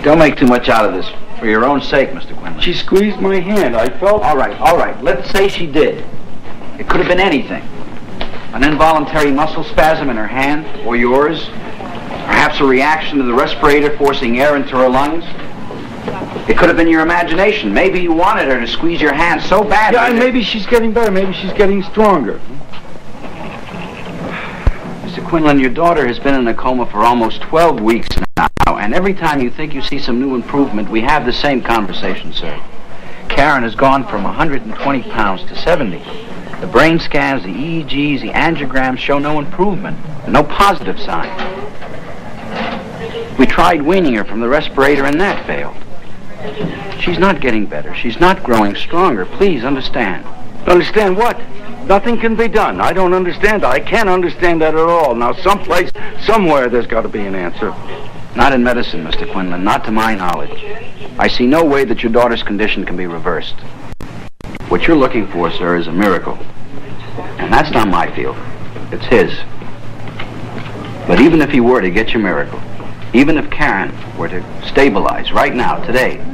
Don't make too much out of this. For your own sake, Mr. Quinlan. She squeezed my hand. I felt... All right. Let's say she did. It could have been anything. An involuntary muscle spasm in her hand, or yours. Perhaps a reaction to the respirator forcing air into her lungs. It could have been your imagination. Maybe you wanted her to squeeze your hand so badly. Yeah, and maybe she's getting better. Maybe she's getting stronger. Mr. Quinlan, your daughter has been in a coma for almost 12 weeks now, and every time you think you see some new improvement, we have the same conversation, sir. Karen has gone from 120 pounds to 70. The brain scans, the EEGs, the angiograms show no improvement, no positive sign. We tried weaning her from the respirator, and that failed. She's not getting better. She's not growing stronger. Please understand. Understand what? Nothing can be done. I don't understand that. I can't understand that at all. Now, someplace, somewhere, there's got to be an answer. Not in medicine, Mr. Quinlan. Not to my knowledge. I see no way that your daughter's condition can be reversed. What you're looking for, sir, is a miracle. And that's not my field. It's his. But even if he were to get your miracle, even if Karen were to stabilize right now, today,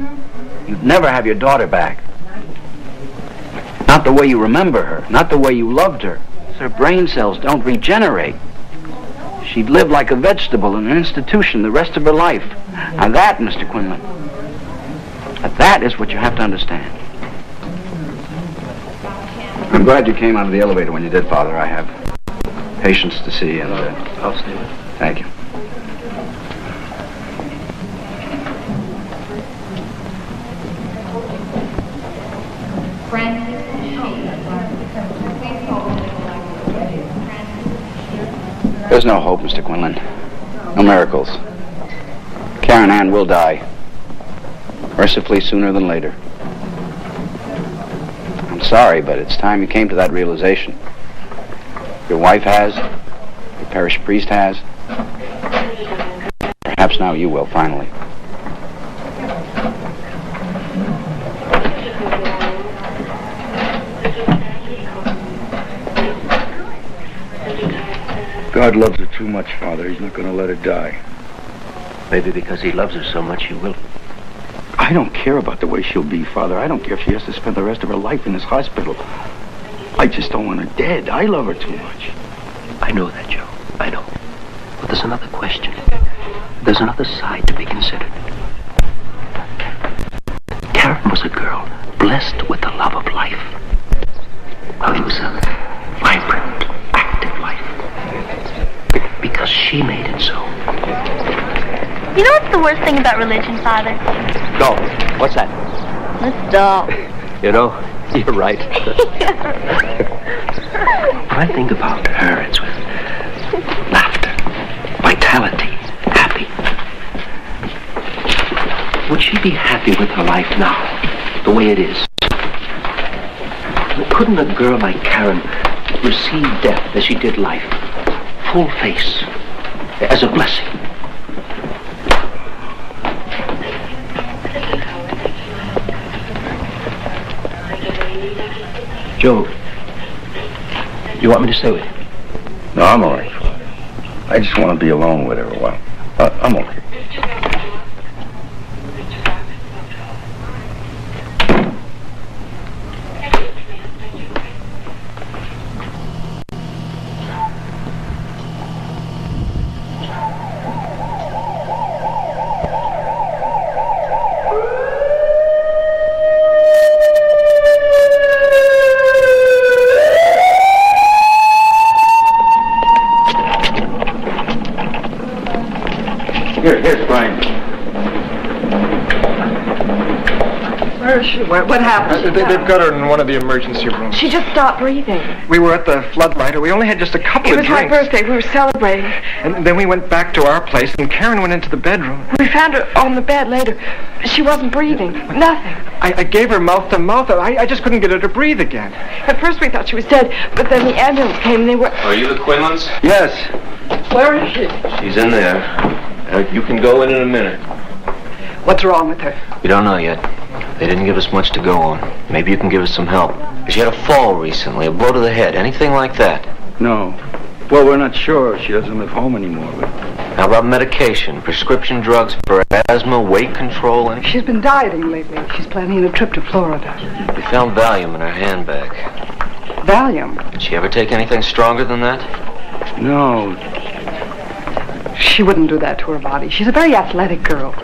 you'd never have your daughter back. Not the way you remember her, not the way you loved her. Her brain cells don't regenerate. She'd live like a vegetable in an institution the rest of her life. Now that, Mr. Quinlan, that is what you have to understand. I'm glad you came out of the elevator when you did, Father. I have patients to see, and I'll stay with you. Thank you. There's no hope, Mr. Quinlan. No miracles. Karen Ann will die. Mercifully sooner than later. I'm sorry, but it's time you came to that realization. Your wife has. Your parish priest has. Perhaps now you will, finally. God loves her too much, Father. He's not going to let her die. Maybe because he loves her so much, he will. I don't care about the way she'll be, Father. I don't care if she has to spend the rest of her life in this hospital. I just don't want her dead. I love her too much. I know that, Joe. I know. But there's another question. There's another side to be considered. Karen was a girl blessed with the love of life. Well, it was a vibrant, active life. Because she made it so. You know what's the worst thing about religion, Father? No. What's that? It's dull. You know, you're right. When I think about her, it's with laughter, vitality, happy. Would she be happy with her life now, the way it is? Couldn't a girl like Karen receive death as she did life, full face, as a blessing? Joe, you want me to stay with you? No, I'm all right, Father. I just want to be alone with her a while. I'm okay. Here's Brian. Where is she? What happened? They've got her in one of the emergency rooms. She just stopped breathing. We were at the floodlighter. We only had just a couple of It was my drinks. birthday. We were celebrating. And then we went back to our place, and Karen went into the bedroom. We found her on the bed later. She wasn't breathing. Nothing. I gave her mouth to mouth. I just couldn't get her to breathe again. At first we thought she was dead, but then the ambulance came and they were... Are you the Quinlans? Yes. Where is she? She's in there. You can go in a minute. What's wrong with her? We don't know yet. They didn't give us much to go on. Maybe you can give us some help. She had a fall recently, a blow to the head, anything like that. No. Well, we're not sure. She doesn't live home anymore, but How about medication, prescription drugs for asthma, weight control, and... She's been dieting lately. She's planning a trip to Florida. We found Valium in her handbag. Valium? Did she ever take anything stronger than that? No. She wouldn't do that to her body. She's a very athletic girl.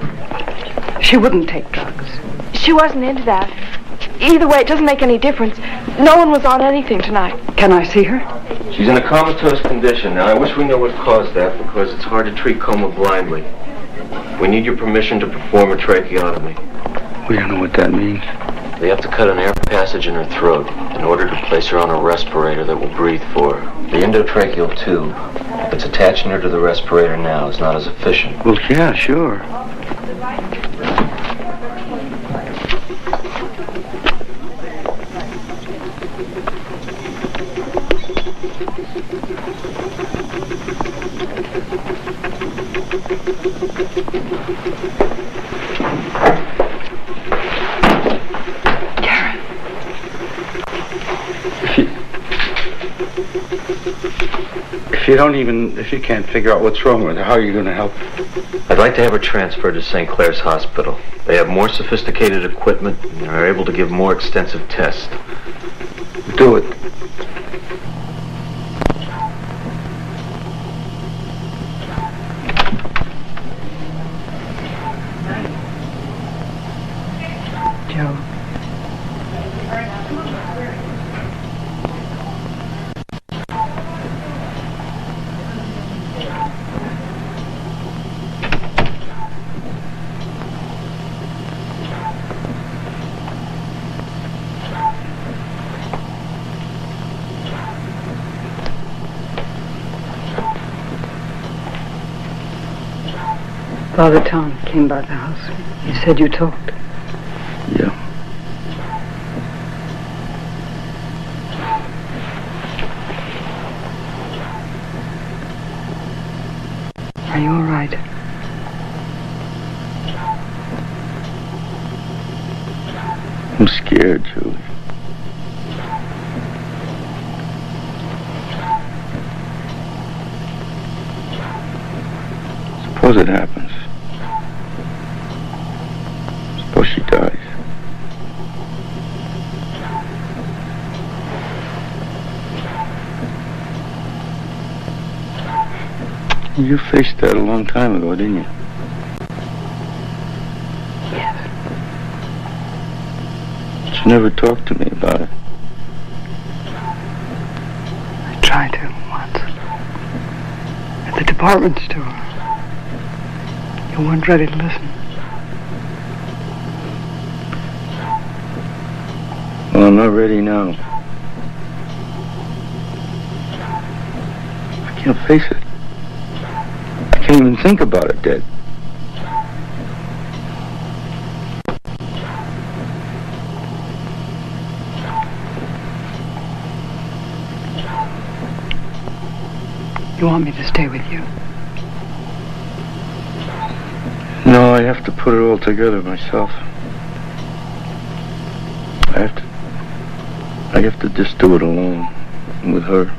She wouldn't take drugs. She wasn't into that. Either way, it doesn't make any difference. No one was on anything tonight. Can I see her? She's in a comatose condition. Now, I wish we knew what caused that because it's hard to treat coma blindly. We need your permission to perform a tracheotomy. We don't know what that means. They have to cut an air passage in her throat in order to place her on a respirator that will breathe for her. The endotracheal tube that's attaching her to the respirator now is not as efficient. Well, yeah, sure. If you can't figure out what's wrong with her, how are you going to help? I'd like to have her transferred to St. Clair's Hospital. They have more sophisticated equipment and are able to give more extensive tests. Do it. Joe. Father Tom came by the house. He said you talked. Yeah. Are you all right? I'm scared, Julie. Suppose it happens. Suppose she dies. You faced that a long time ago, didn't you? Yes. But you never talked to me about it. I tried to once. At the department store. You weren't ready to listen. Well, I'm not ready now. I can't face it. I can't even think about it, Dad. You want me to stay with you? No, I have to put it all together myself. I have to just do it alone, with her.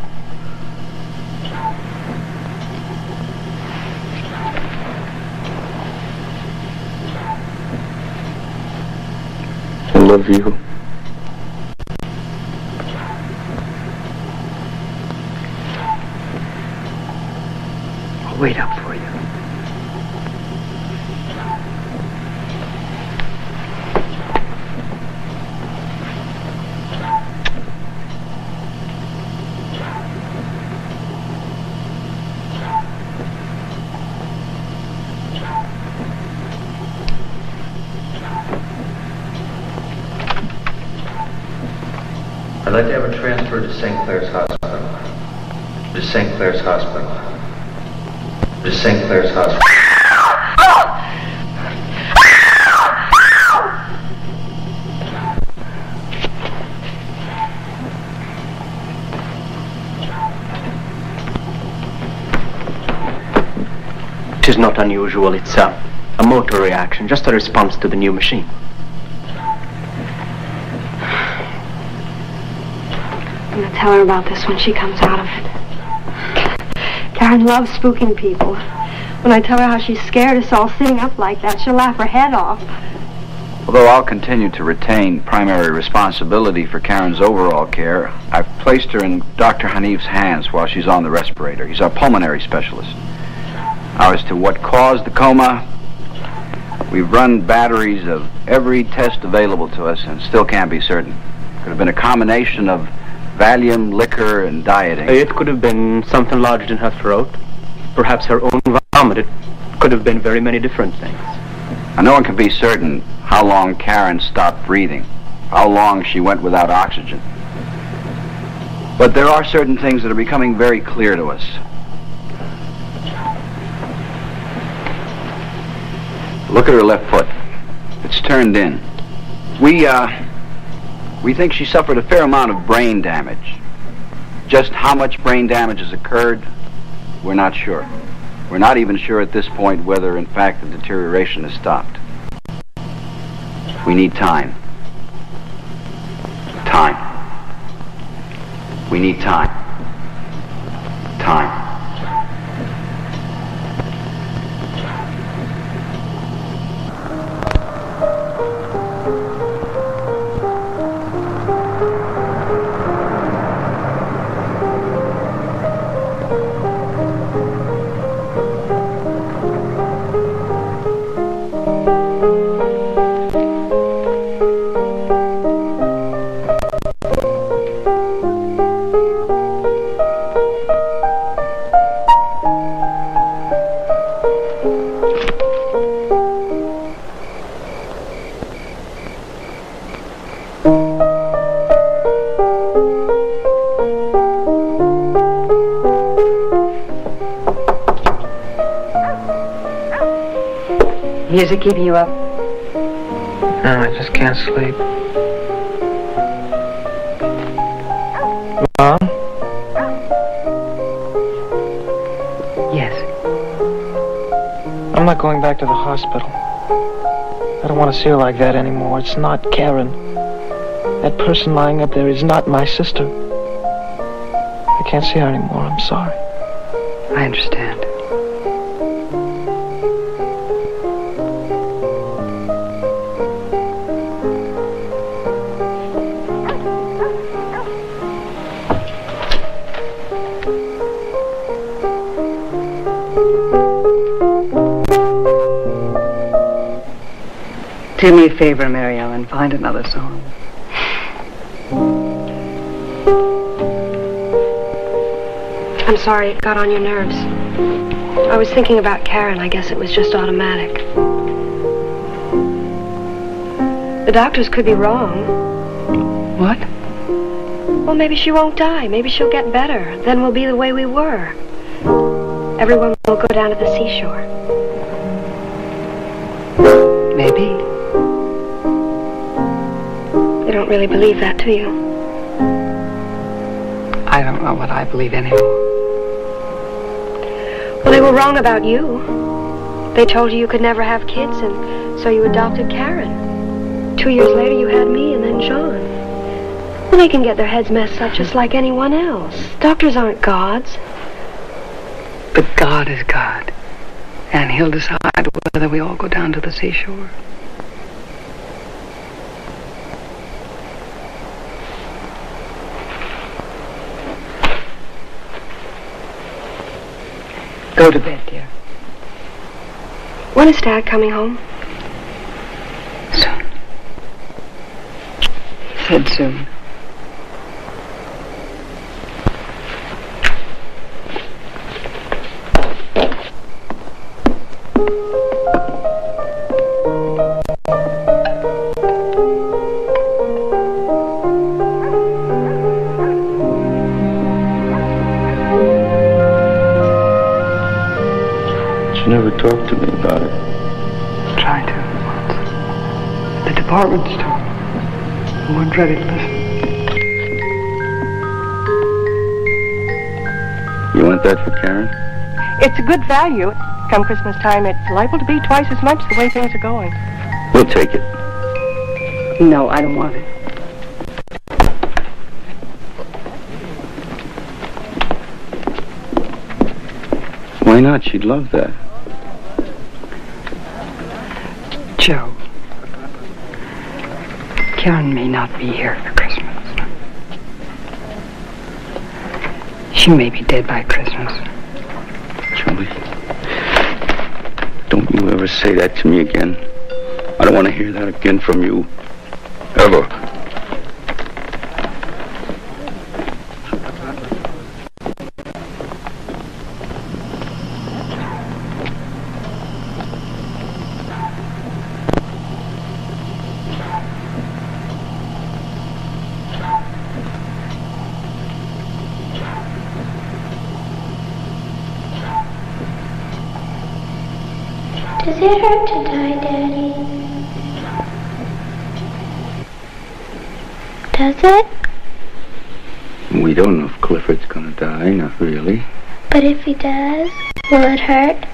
I love you. I'll wait up for you. I'd like to have her transferred to St. Clair's Hospital. To St. Clair's Hospital. To St. Clair's Hospital. It is not unusual. It's a motor reaction, just a response to the new machine. I'm going to tell her about this when she comes out of it. Karen loves spooking people. When I tell her how she's scared us all sitting up like that, she'll laugh her head off. Although I'll continue to retain primary responsibility for Karen's overall care, I've placed her in Dr. Hanif's hands while she's on the respirator. He's our pulmonary specialist. Now, as to what caused the coma, we've run batteries of every test available to us and still can't be certain. Could have been a combination of Valium, liquor, and dieting. It could have been something lodged in her throat. Perhaps her own vomit. It could have been very many different things. Now, no one can be certain how long Karen stopped breathing, how long she went without oxygen. But there are certain things that are becoming very clear to us. Look at her left foot. It's turned in. We think she suffered a fair amount of brain damage. Just how much brain damage has occurred, we're not sure. We're not even sure at this point whether, in fact, the deterioration has stopped. We need time. Time. We need time. Time. Is it keeping you up? No, I just can't sleep. Mom? Yes. I'm not going back to the hospital. I don't want to see her like that anymore. It's not Karen. That person lying up there is not my sister. I can't see her anymore. I'm sorry. I understand. Do me a favor, Mary Ellen. Find another song. I'm sorry it got on your nerves. I was thinking about Karen. I guess it was just automatic. The doctors could be wrong. What? Well, maybe she won't die. Maybe she'll get better. Then we'll be the way we were. Everyone will go down to the seashore. Maybe. You don't really believe that, do you? I don't know what I believe anymore. Well, they were wrong about you. They told you you could never have kids, and so you adopted Karen. 2 years later, you had me and then John. Well, they can get their heads messed up just like anyone else. Doctors aren't gods. But God is God. And he'll decide whether we all go down to the seashore. Go to bed, dear. When is Dad coming home? Soon. He said soon. She never talked to me about it. Tried to once. At the department store. You weren't ready to listen. You want that for Karen? It's a good value. Come Christmas time, it's liable to be twice as much the way things are going. We'll take it. No, I don't want it. Why not? She'd love that. Joe, Karen may not be here for Christmas. She may be dead by Christmas. Julie, don't you ever say that to me again. I don't want to hear that again from you. Ever. Does it hurt to die, Daddy? Does it? We don't know if Clifford's gonna die, not really. But if he does, will it hurt?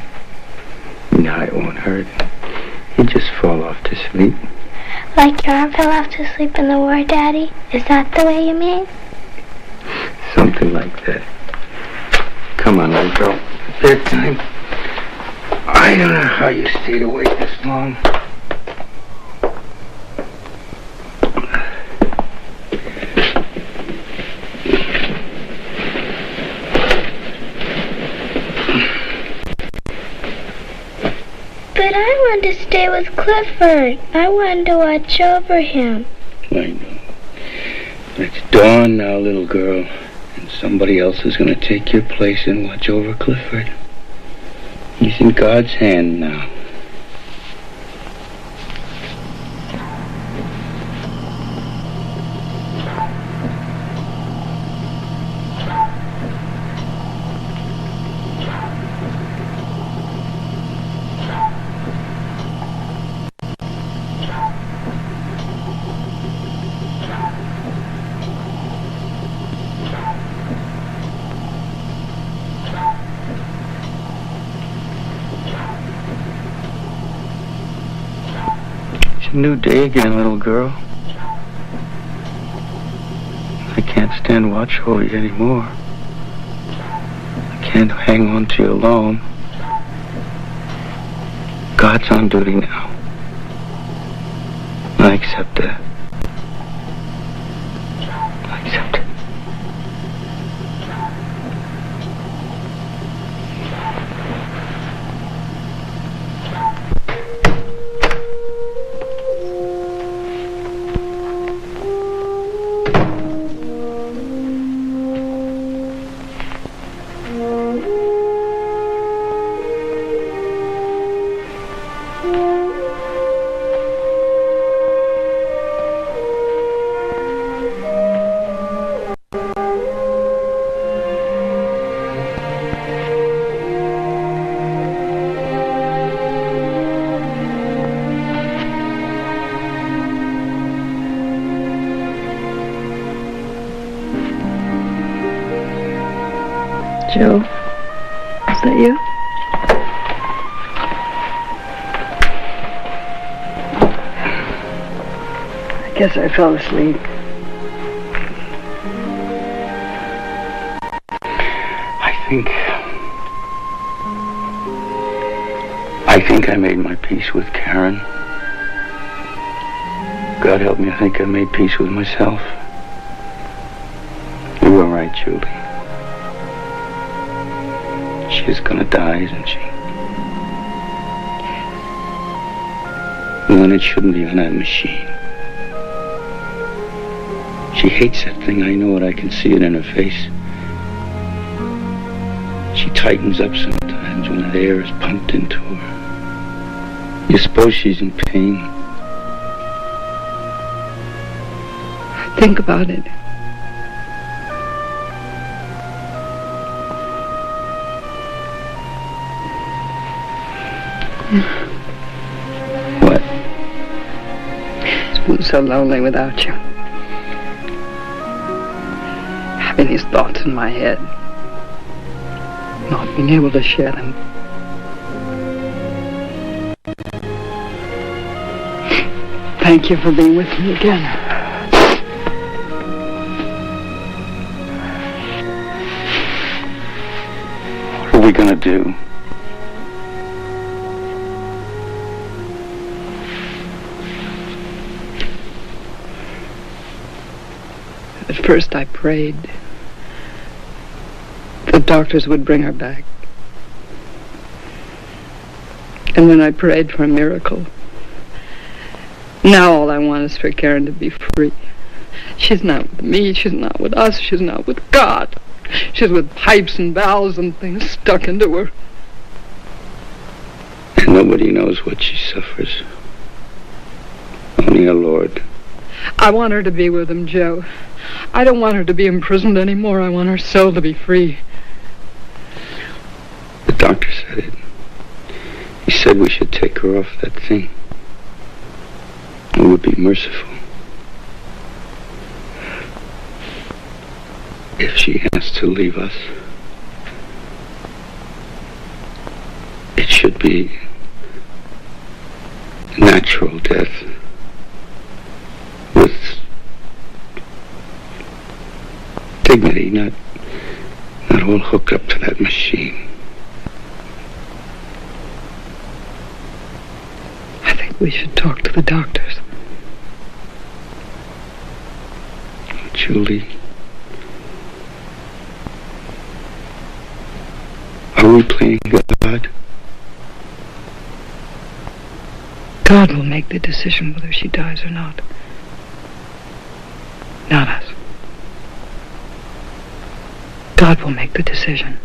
No, it won't hurt. He'll just fall off to sleep. Like your arm fell off to sleep in the war, Daddy? Is that the way you mean? Something like that. Come on, little girl. Bedtime. I don't know how you stayed awake this long. But I wanted to stay with Clifford. I wanted to watch over him. I know. But it's dawn now, little girl, and somebody else is going to take your place and watch over Clifford. He's in God's hand now. A new day again, little girl. I can't stand watch over you anymore. I can't hang on to you alone. God's on duty now. I accept that. I accept it. Joe, is that you? I guess I fell asleep. I think I made my peace with Karen. God help me, I think I made peace with myself. You were right, Julie. She's gonna die, isn't she? Well, then it shouldn't be on that machine. She hates that thing, I know it, I can see it in her face. She tightens up sometimes when that air is pumped into her. You suppose she's in pain? Think about it. What? It's been so lonely without you. Having these thoughts in my head. Not being able to share them. Thank you for being with me again. What are we gonna do? First I prayed the doctors would bring her back. And then I prayed for a miracle. Now all I want is for Karen to be free. She's not with me, she's not with us, she's not with God. She's with pipes and valves and things stuck into her. And nobody knows what she suffers. Only our Lord. I want her to be with him, Joe. I don't want her to be imprisoned anymore. I want her soul to be free. The doctor said it. He said we should take her off that thing. It would be merciful. If she has to leave us, it should be natural death with dignity, not all hooked up to that machine. I think we should talk to the doctors. Julie, are we playing God? God will make the decision whether she dies or not. Not us. God will make the decision.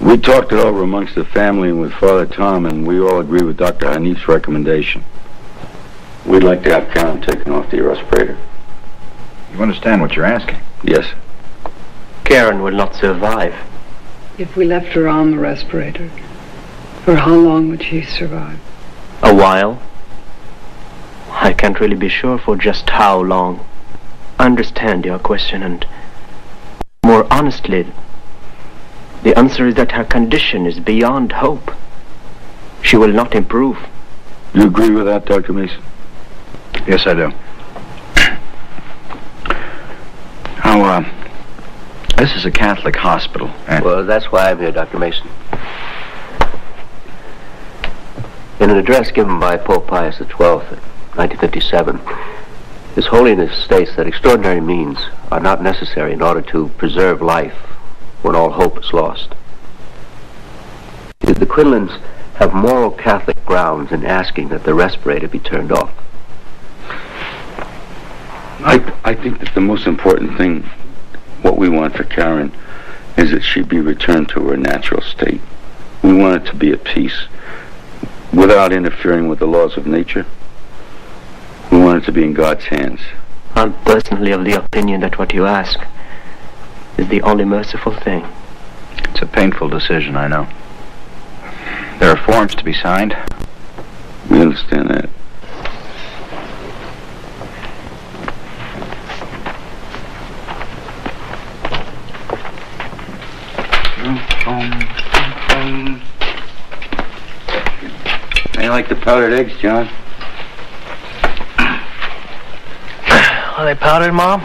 We talked it over amongst the family and with Father Tom, and we all agree with Dr. Hanif's recommendation. We'd like to have Karen taken off the respirator. You understand what you're asking? Yes. Karen will not survive. If we left her on the respirator, for how long would she survive? A while. I can't really be sure for just how long. I understand your question, and more honestly, the answer is that her condition is beyond hope. She will not improve. You agree with that, Dr. Mason? Yes, I do. Now, this is a Catholic hospital. Well, that's why I'm here, Dr. Mason. In an address given by Pope Pius XII in 1957, His Holiness states that extraordinary means are not necessary in order to preserve life when all hope is lost. Did the Quinlans have moral Catholic grounds in asking that the respirator be turned off? I think that the most important thing, what we want for Karen, is that she be returned to her natural state. We want it to be at peace, without interfering with the laws of nature. We want it to be in God's hands. I'm personally of the opinion that what you ask is the only merciful thing. It's a painful decision, I know. There are forms to be signed. We understand that. They like the powdered eggs, John. Are they powdered, Mom?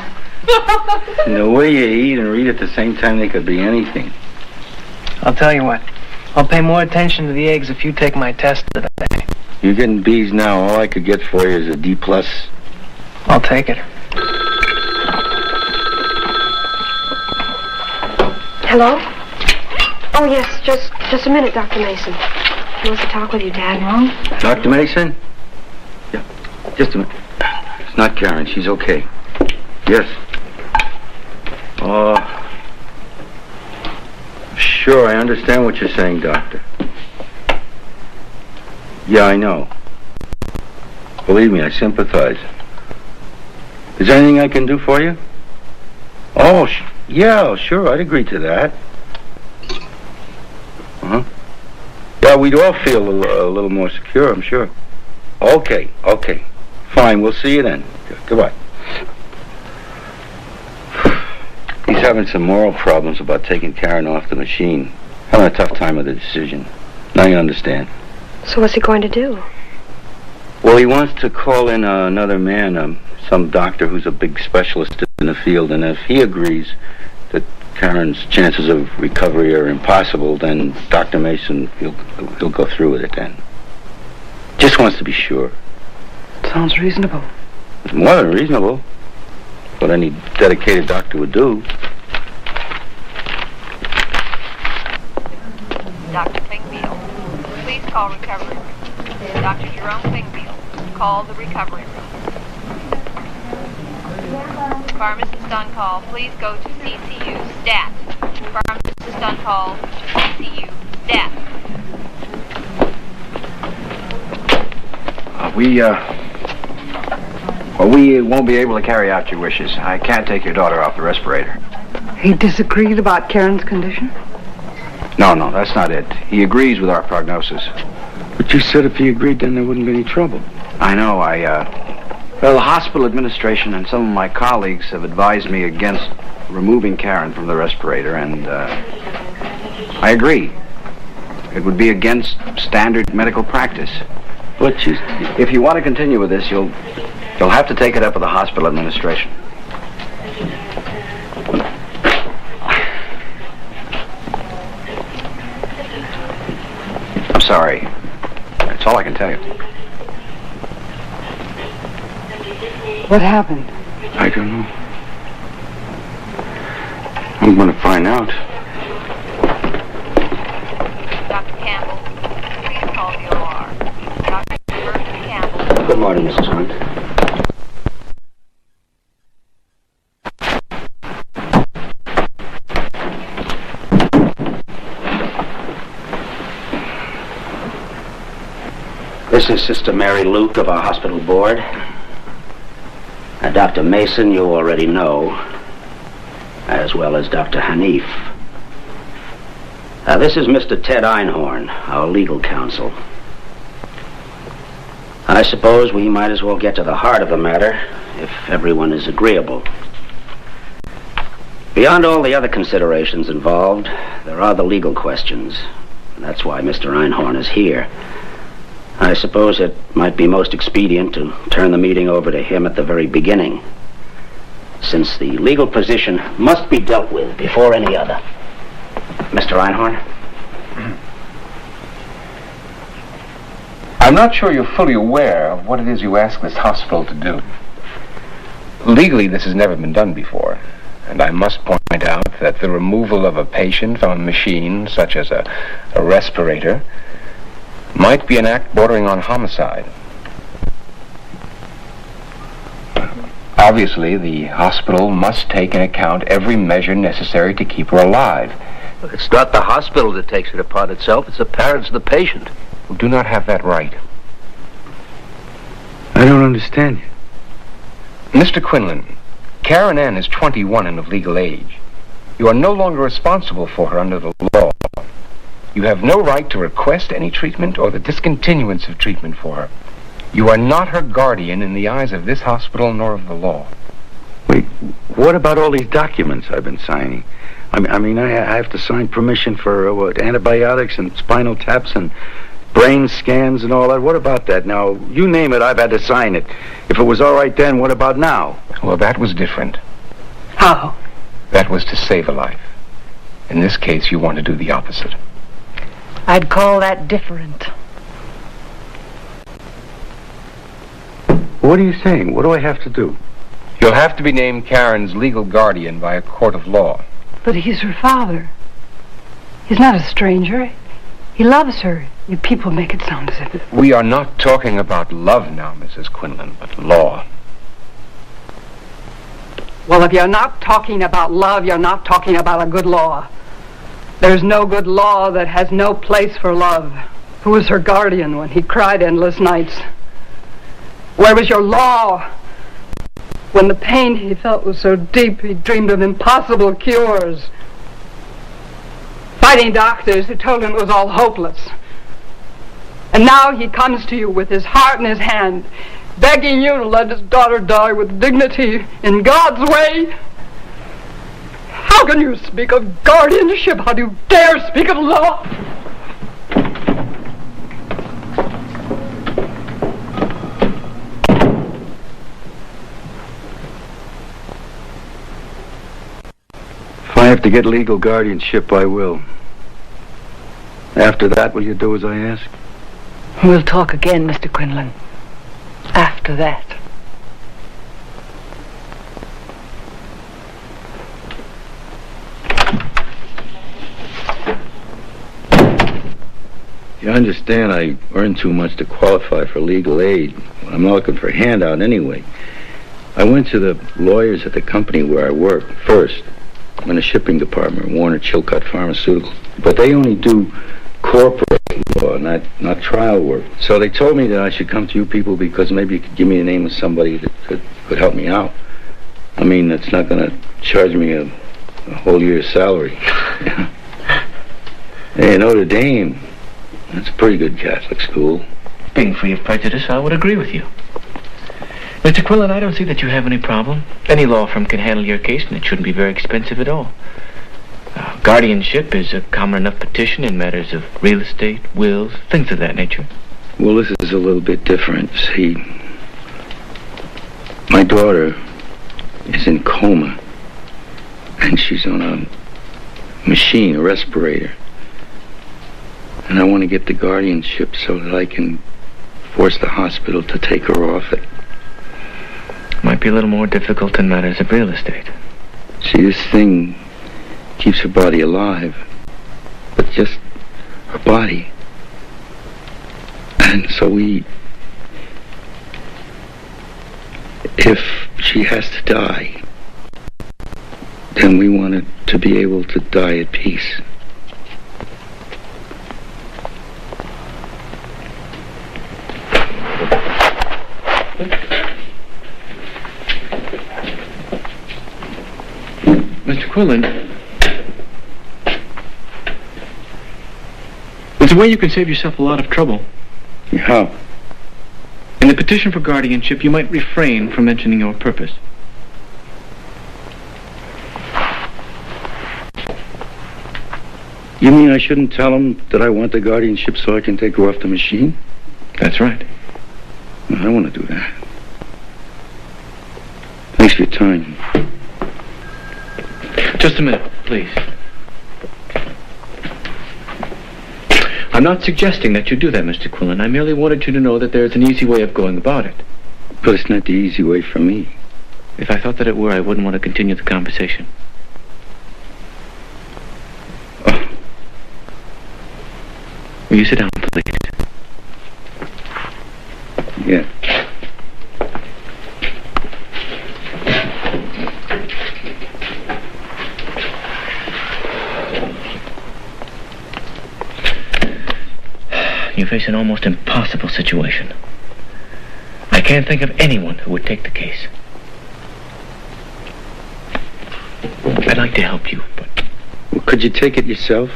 And the way you eat and read at the same time, they could be anything. I'll tell you what. I'll pay more attention to the eggs if you take my test today. You're getting B's now. All I could get for you is a D+. I'll take it. Hello? Oh, yes, just a minute, Dr. Mason. He wants to talk with you, Dad. Huh? Dr. Mason? Yeah, just a minute. It's not Karen. She's okay. Yes. Sure, I understand what you're saying, Doctor. Yeah, I know. Believe me, I sympathize. Is there anything I can do for you? Oh, yeah, sure, I'd agree to that. Uh-huh. Yeah, we'd all feel a little more secure, I'm sure. Okay. Fine, we'll see you then. Goodbye. He's having some moral problems about taking Karen off the machine. Having a tough time with the decision. Now you understand. So what's he going to do? Well, he wants to call in another man, some doctor who's a big specialist in the field, and if he agrees that Karen's chances of recovery are impossible, then Dr. Mason, he'll go through with it then. Just wants to be sure. Sounds reasonable. It's more than reasonable. What any dedicated doctor would do. Dr. Fingfield, please call recovery room. Dr. Jerome Fingfield, call the recovery room. Pharmacist on call, please go to CCU. Stat. Pharmacist on call, CCU. Stat. We won't be able to carry out your wishes. I can't take your daughter off the respirator. He disagreed about Karen's condition? No, that's not it. He agrees with our prognosis. But you said if he agreed, then there wouldn't be any trouble. I know, well, the hospital administration and some of my colleagues have advised me against removing Karen from the respirator, and, I agree. It would be against standard medical practice. But if you want to continue with this, you'll have to take it up with the hospital administration. I'm sorry. That's all I can tell you. What happened? I don't know. I'm going to find out. Dr. Campbell, please call the OR. Dr. Bertha Campbell. Good morning, Mrs. Hunt. This is Sister Mary Luke of our hospital board. Dr. Mason, you already know, as well as Dr. Hanif. This is Mr. Ted Einhorn, our legal counsel. I suppose we might as well get to the heart of the matter, if everyone is agreeable. Beyond all the other considerations involved, there are the legal questions. That's why Mr. Einhorn is here. I suppose it might be most expedient to turn the meeting over to him at the very beginning, since the legal position must be dealt with before any other. Mr. Einhorn? I'm not sure you're fully aware of what it is you ask this hospital to do. Legally, this has never been done before, and I must point out that the removal of a patient from a machine, such as a respirator, might be an act bordering on homicide. Obviously, the hospital must take into account every measure necessary to keep her alive. It's not the hospital that takes it upon itself, it's the parents of the patient. Who do not have that right. I don't understand you. Mr. Quinlan, Karen Ann is 21 and of legal age. You are no longer responsible for her under the law. You have no right to request any treatment or the discontinuance of treatment for her. You are not her guardian in the eyes of this hospital nor of the law. Wait, what about all these documents I've been signing? I mean, I have to sign permission for antibiotics and spinal taps and brain scans and all that. What about that? Now, you name it, I've had to sign it. If it was all right then, what about now? Well, that was different. How? That was to save a life. In this case, you want to do the opposite. I'd call that different. What are you saying? What do I have to do? You'll have to be named Karen's legal guardian by a court of law. But he's her father. He's not a stranger. He loves her. You people make it sound as if it... We are not talking about love now, Mrs. Quinlan, but law. Well, if you're not talking about love, you're not talking about a good law. There's no good law that has no place for love. Who was her guardian when he cried endless nights? Where was your law when the pain he felt was so deep he dreamed of impossible cures? Fighting doctors who told him it was all hopeless. And now he comes to you with his heart in his hand, begging you to let his daughter die with dignity in God's way. How can you speak of guardianship? How do you dare speak of law? have to get legal guardianship, I will. After that, will you do as I ask? We'll talk again, Mr. Quinlan. After that. You understand I earn too much to qualify for legal aid. I'm not looking for a handout anyway. I went to the lawyers at the company where I work first. I'm in the shipping department, Warner Chilcott Pharmaceuticals. But they only do corporate law, not trial work. So they told me that I should come to you people because maybe you could give me the name of somebody that could help me out. I mean, that's not going to charge me a whole year's salary. Hey, Notre Dame, that's a pretty good Catholic school. Being free of prejudice, I would agree with you. Mr. Quinlan, I don't see that you have any problem. Any law firm can handle your case, and it shouldn't be very expensive at all. Guardianship is a common enough petition in matters of real estate, wills, things of that nature. Well, this is a little bit different. See, my daughter is in coma, and she's on a machine, a respirator. And I want to get the guardianship so that I can force the hospital to take her off it. Might be a little more difficult in matters of real estate. See, this thing keeps her body alive, but just her body. And so if she has to die, then we want her to be able to die at peace. Mr. Quinlan, there's a way you can save yourself a lot of trouble. How? In the petition for guardianship, you might refrain from mentioning your purpose. You mean I shouldn't tell them that I want the guardianship so I can take her off the machine? That's right. Well, I don't want to do that. Thanks for your time. Just a minute, please. I'm not suggesting that you do that, Mr. Quinlan. I merely wanted you to know that there's an easy way of going about it. But it's not the easy way for me. If I thought that it were, I wouldn't want to continue the conversation. Oh. Will you sit down, please? Yeah. You face an almost impossible situation. I can't think of anyone who would take the case. I'd like to help you, but... Well, could you take it yourself?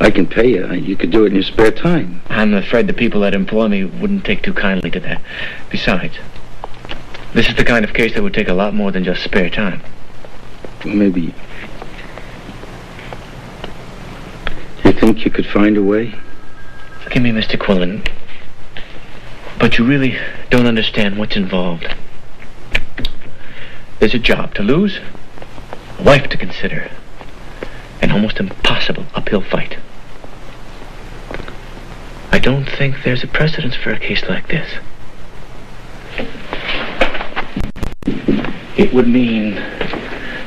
I can pay you. You could do it in your spare time. I'm afraid the people that employ me wouldn't take too kindly to that. Besides, this is the kind of case that would take a lot more than just spare time. Well, maybe... You think you could find a way? Forgive me, Mr. Quinlan, but you really don't understand what's involved. There's a job to lose, a wife to consider, an almost impossible uphill fight. I don't think there's a precedence for a case like this. It would mean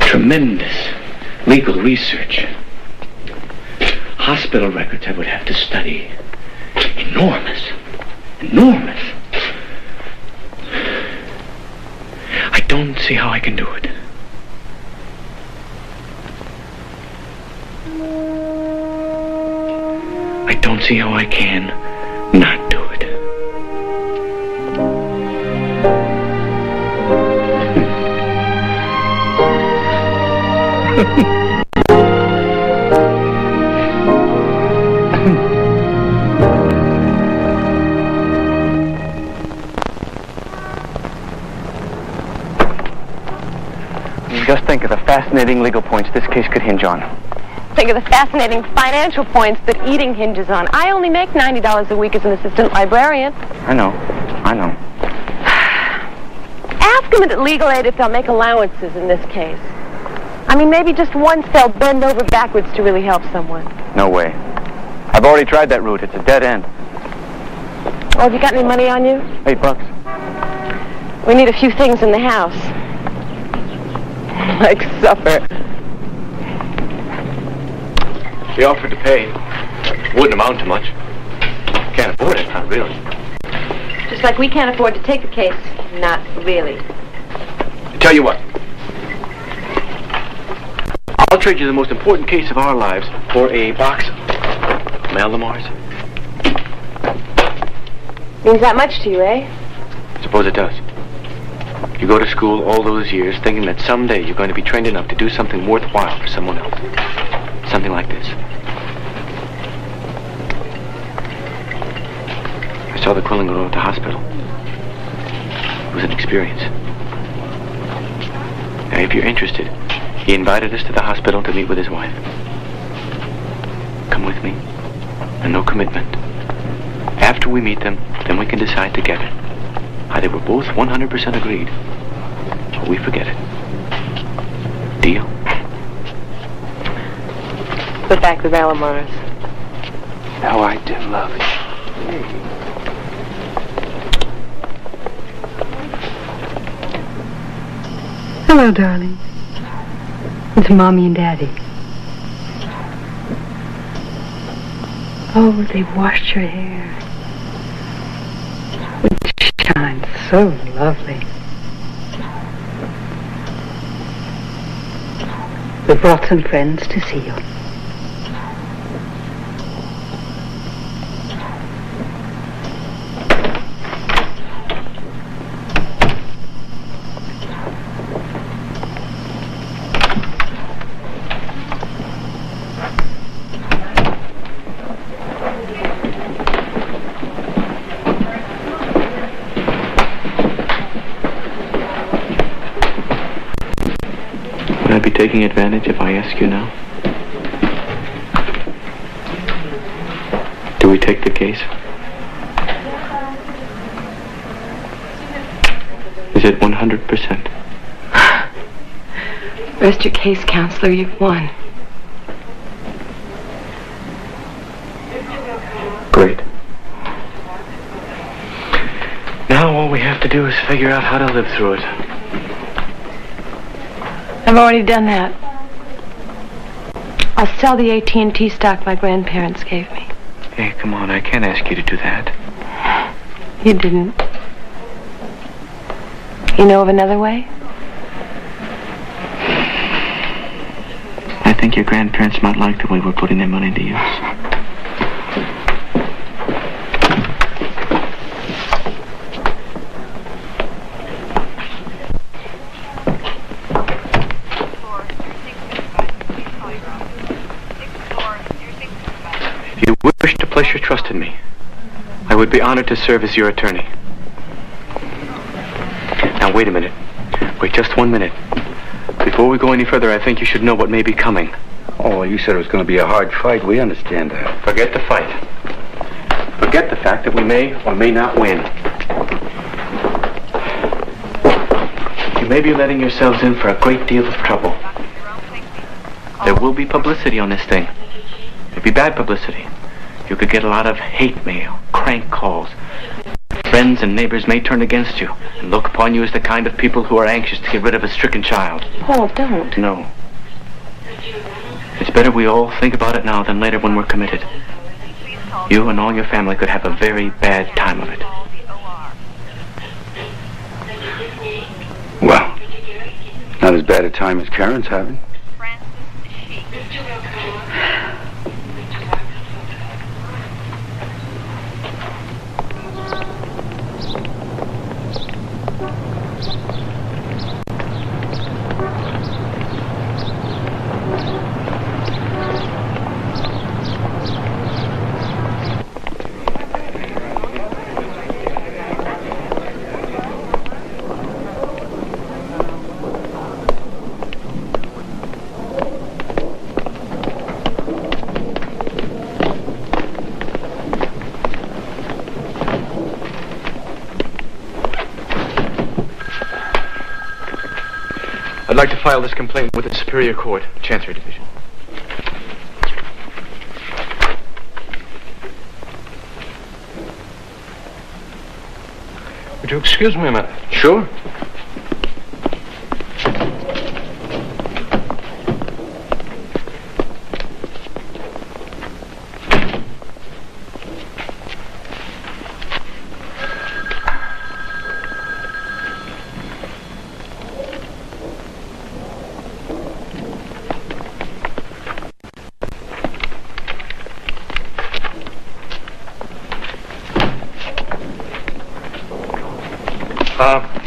tremendous legal research. Hospital records I would have to study. Enormous. I don't see how I can do it. I don't see how I can not do it. Just think of the fascinating legal points this case could hinge on. Think of the fascinating financial points that eating hinges on. I only make $90 a week as an assistant librarian. I know. Ask them at Legal Aid if they'll make allowances in this case. I mean, maybe just once they'll bend over backwards to really help someone. No way. I've already tried that route. It's a dead end. Well, have you got any money on you? $8. We need a few things in the house. Like supper. He offered to pay. Wouldn't amount to much. Can't afford it, not really. Just like we can't afford to take the case. Not really. Tell you what. I'll trade you the most important case of our lives for a box of Malamars. Means that much to you, eh? Suppose it does. You go to school all those years thinking that someday you're going to be trained enough to do something worthwhile for someone else. Something like this. I saw the Quinlan go to the hospital. It was an experience. Now, if you're interested, he invited us to the hospital to meet with his wife. Come with me. And no commitment. After we meet them, then we can decide together. How they were both 100% agreed. But we forget it. Deal? Put back the Malamars. How I do love you. Hello, darling. It's Mommy and Daddy. Oh, they've washed your hair. It shines so lovely. We brought some friends to see you. Would I be taking advantage if I ask you now? Do we take the case? Is it 100%? Rest your case, counselor. You've won. Great. Now all we have to do is figure out how to live through it. I've already done that. I'll sell the AT&T stock my grandparents gave me. Hey, come on, I can't ask you to do that. You didn't. You know of another way? I think your grandparents might like the way we're putting their money to use. If you wish to place your trust in me, I would be honored to serve as your attorney. Now, wait a minute. Wait just 1 minute. Before we go any further, I think you should know what may be coming. Oh, you said it was going to be a hard fight. We understand that. Forget the fight. Forget the fact that we may or may not win. You may be letting yourselves in for a great deal of trouble. There will be publicity on this thing. It'll be bad publicity. You could get a lot of hate mail, crank calls. Friends and neighbors may turn against you and look upon you as the kind of people who are anxious to get rid of a stricken child. Paul, don't. No. It's better we all think about it now than later when we're committed. You and all your family could have a very bad time of it. Well, not as bad a time as Karen's having. I'd like to file this complaint with the Superior Court, Chancery Division. Would you excuse me a minute? Sure.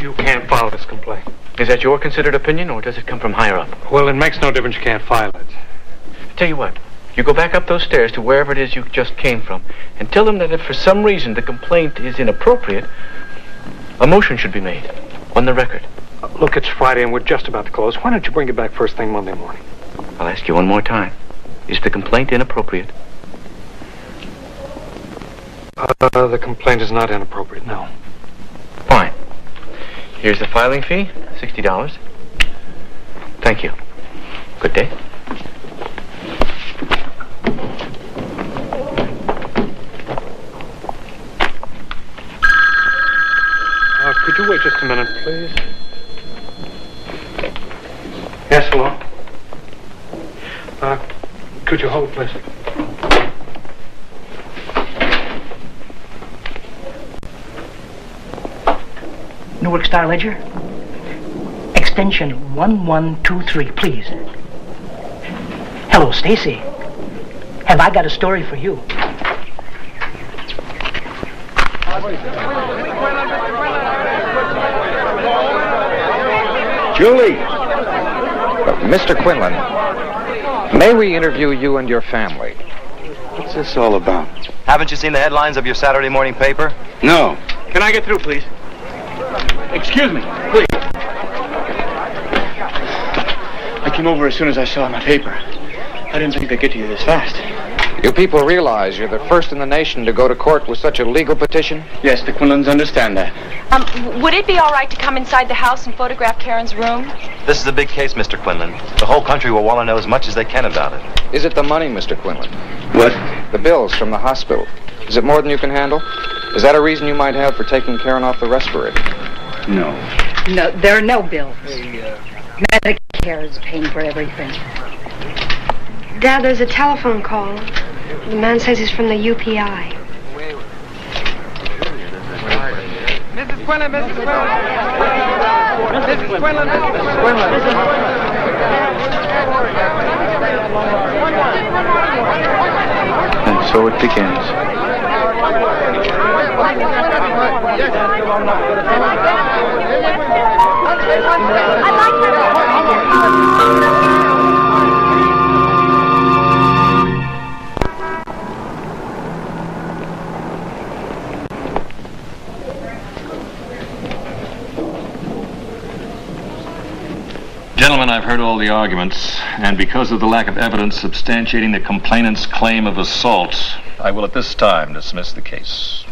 You can't file this complaint. Is that your considered opinion, or does it come from higher up? Well, it makes no difference. You can't file it. Tell you what, you go back up those stairs to wherever it is you just came from, and tell them that if for some reason the complaint is inappropriate, a motion should be made on the record. Look, it's Friday and we're just about to close. Why don't you bring it back first thing Monday morning? I'll ask you one more time. Is the complaint inappropriate? The complaint is not inappropriate, no. Fine. Here's the filing fee, $60. Thank you. Good day. Could you wait just a minute, please? Yes, hello? Could you hold, please? Newark Star Ledger. Extension 1123, please. Hello, Stacy. Have I got a story for you? Julie! Mr. Quinlan, may we interview you and your family? What's this all about? Haven't you seen the headlines of your Saturday morning paper? No. Can I get through, please? Excuse me, please. I came over as soon as I saw my paper. I didn't think they'd get to you this fast. You people realize you're the first in the nation to go to court with such a legal petition? Yes, the Quinlans understand that. Would it be all right to come inside the house and photograph Karen's room? This is a big case, Mr. Quinlan. The whole country will want to know as much as they can about it. Is it the money, Mr. Quinlan? What? The bills from the hospital. Is it more than you can handle? Is that a reason you might have for taking Karen off the respirator? No. No, there are no bills. Medicare is paying for everything. Dad, there's a telephone call. The man says he's from the UPI. Mrs. Quinlan, Mrs. Quinlan. Mrs. Quinlan, Mrs. Quinlan. And so it begins. Gentlemen, I've heard all the arguments, and because of the lack of evidence substantiating the complainant's claim of assault, I will at this time dismiss the case.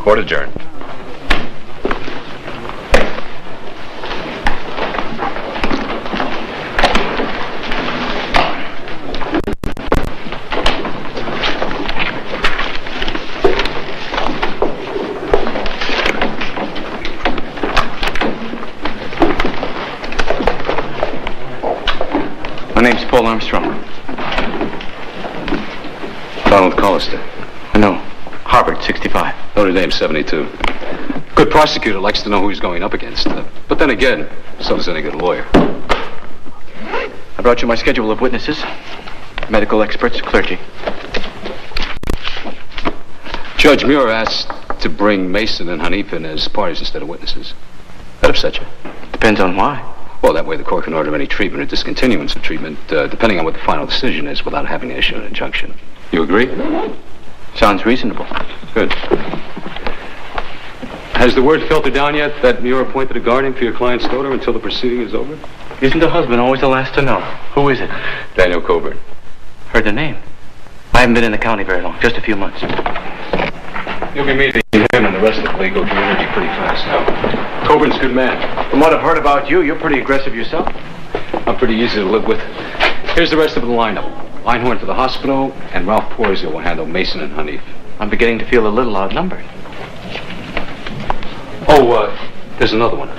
Court adjourned. My name's Paul Armstrong. Donald Collister. I know. Harvard, 65. Notre Dame, 72. Good prosecutor likes to know who he's going up against. But then again, so does any good lawyer. I brought you my schedule of witnesses. Medical experts, clergy. Judge Muir asked to bring Mason and Hanif in as parties instead of witnesses. That upset you? Depends on why. Well, that way the court can order any treatment or discontinuance of treatment, depending on what the final decision is, without having to issue an injunction. You agree? Sounds reasonable. Good. Has the word filtered down yet that Muir appointed a guardian for your client's daughter until the proceeding is over? Isn't the husband always the last to know? Who is it? Daniel Coburn. Heard the name. I haven't been in the county very long, just a few months. You'll be meeting him and the rest of the legal community pretty fast now. Coburn's a good man. From what I've heard about you, you're pretty aggressive yourself. I'm pretty easy to live with. Here's the rest of the lineup. Einhorn for the hospital, and Ralph Porzio will handle Mason and Hanif. I'm beginning to feel a little outnumbered. Oh, there's another one.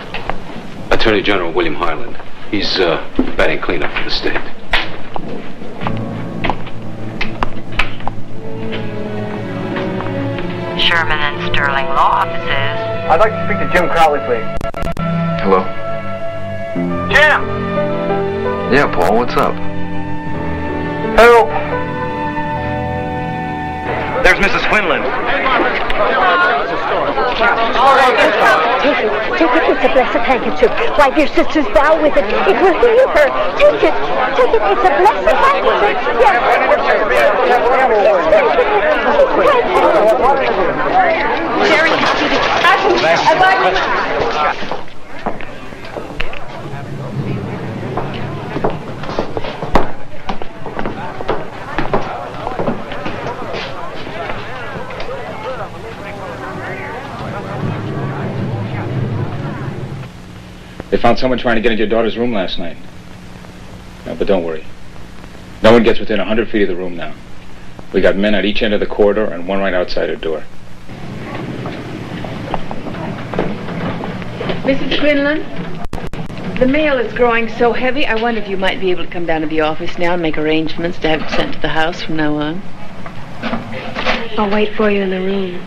Attorney General William Highland. He's batting cleanup for the state. Sherman and Sterling Law Offices. I'd like to speak to Jim Crowley, please. Hello? Jim! Yeah, Paul, what's up? Help! There's Mrs. Quinlan. Take it. It's a blessed handkerchief. Wipe your sister's brow with it. It will heal her. Take it. It's a blessed handkerchief. Very happy to... They found someone trying to get into your daughter's room last night. No, but don't worry. No one gets within 100 feet of the room now. We got men at each end of the corridor and one right outside her door. Mrs. Quinlan, the mail is growing so heavy, I wonder if you might be able to come down to the office now and make arrangements to have it sent to the house from now on. I'll wait for you in the room.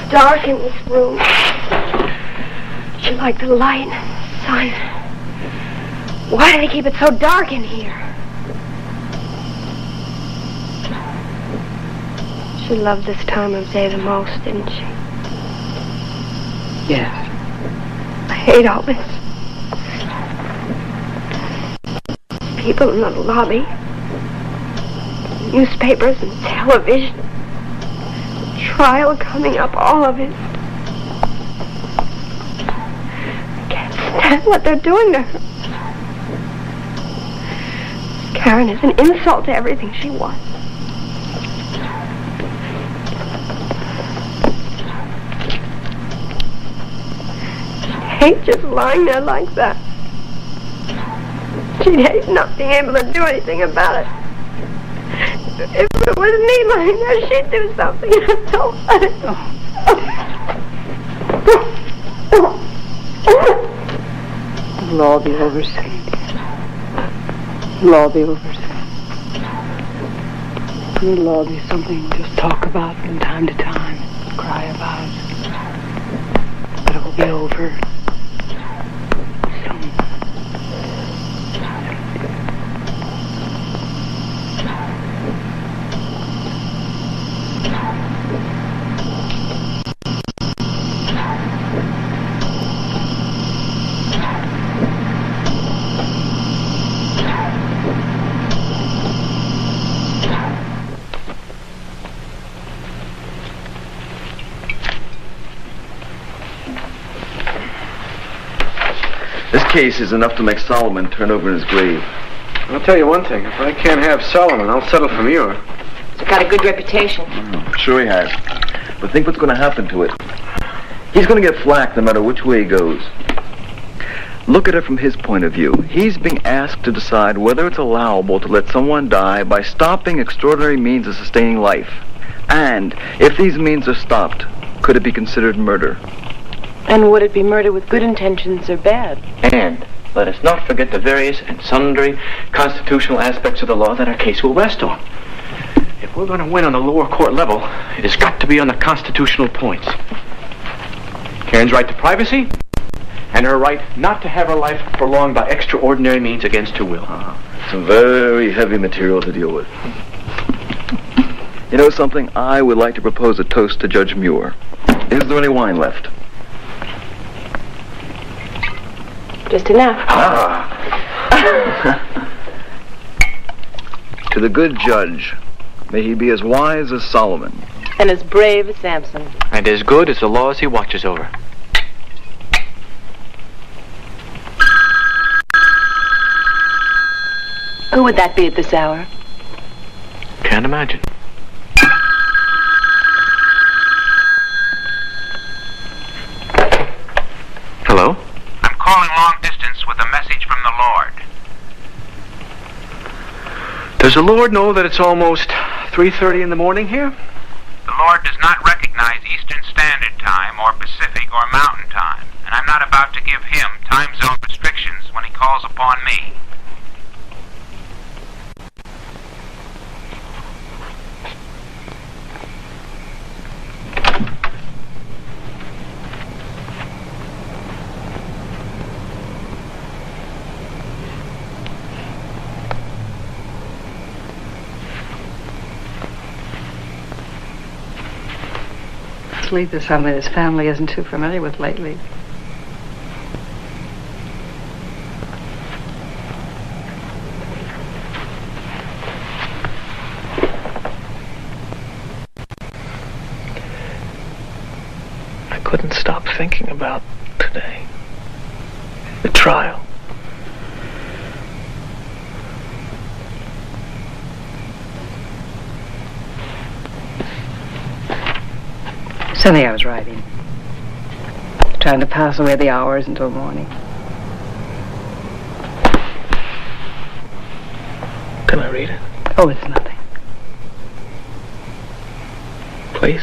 Dark in this room. She liked the light and the sun. Why do they keep it so dark in here? She loved this time of day the most, didn't she? Yeah. I hate all this. People in the lobby. Newspapers and television. Trial coming up, all of it. I can't stand what they're doing to her. Karen is an insult to everything she was. She'd hate just lying there like that. She'd hate not being able to do anything about it. If it was me lying there, she'd do something. Don't let it go. It'll all be over soon. It'll all be over soon. It'll all be something to just talk about from time to time, cry about. But it will be over soon. This case is enough to make Solomon turn over in his grave. I'll tell you one thing. If I can't have Solomon, I'll settle for Muir. He's got a good reputation. Sure he has. But think what's going to happen to it. He's going to get flack no matter which way he goes. Look at it from his point of view. He's being asked to decide whether it's allowable to let someone die by stopping extraordinary means of sustaining life. And if these means are stopped, could it be considered murder? And would it be murder with good intentions or bad? And let us not forget the various and sundry constitutional aspects of the law that our case will rest on. If we're going to win on the lower court level, it has got to be on the constitutional points. Karen's right to privacy, and her right not to have her life prolonged by extraordinary means against her will. Some very heavy material to deal with. You know something? I would like to propose a toast to Judge Muir. Is there any wine left? Just enough. To the good judge, may he be as wise as Solomon. And as brave as Samson. And as good as the laws he watches over. Who would that be at this hour? Can't imagine. Hello? I'm calling long distance with a message from the Lord. Does the Lord know that it's almost 3:30 in the morning here? The Lord does not recognize Eastern Standard Time or Pacific or Mountain Time, and I'm not about to give him time zone restrictions when he calls upon me. Sleep is something his family isn't too familiar with lately. I couldn't stop thinking about today. The trial. Something I was writing. Trying to pass away the hours until morning. Can I read it? Oh, it's nothing. Please?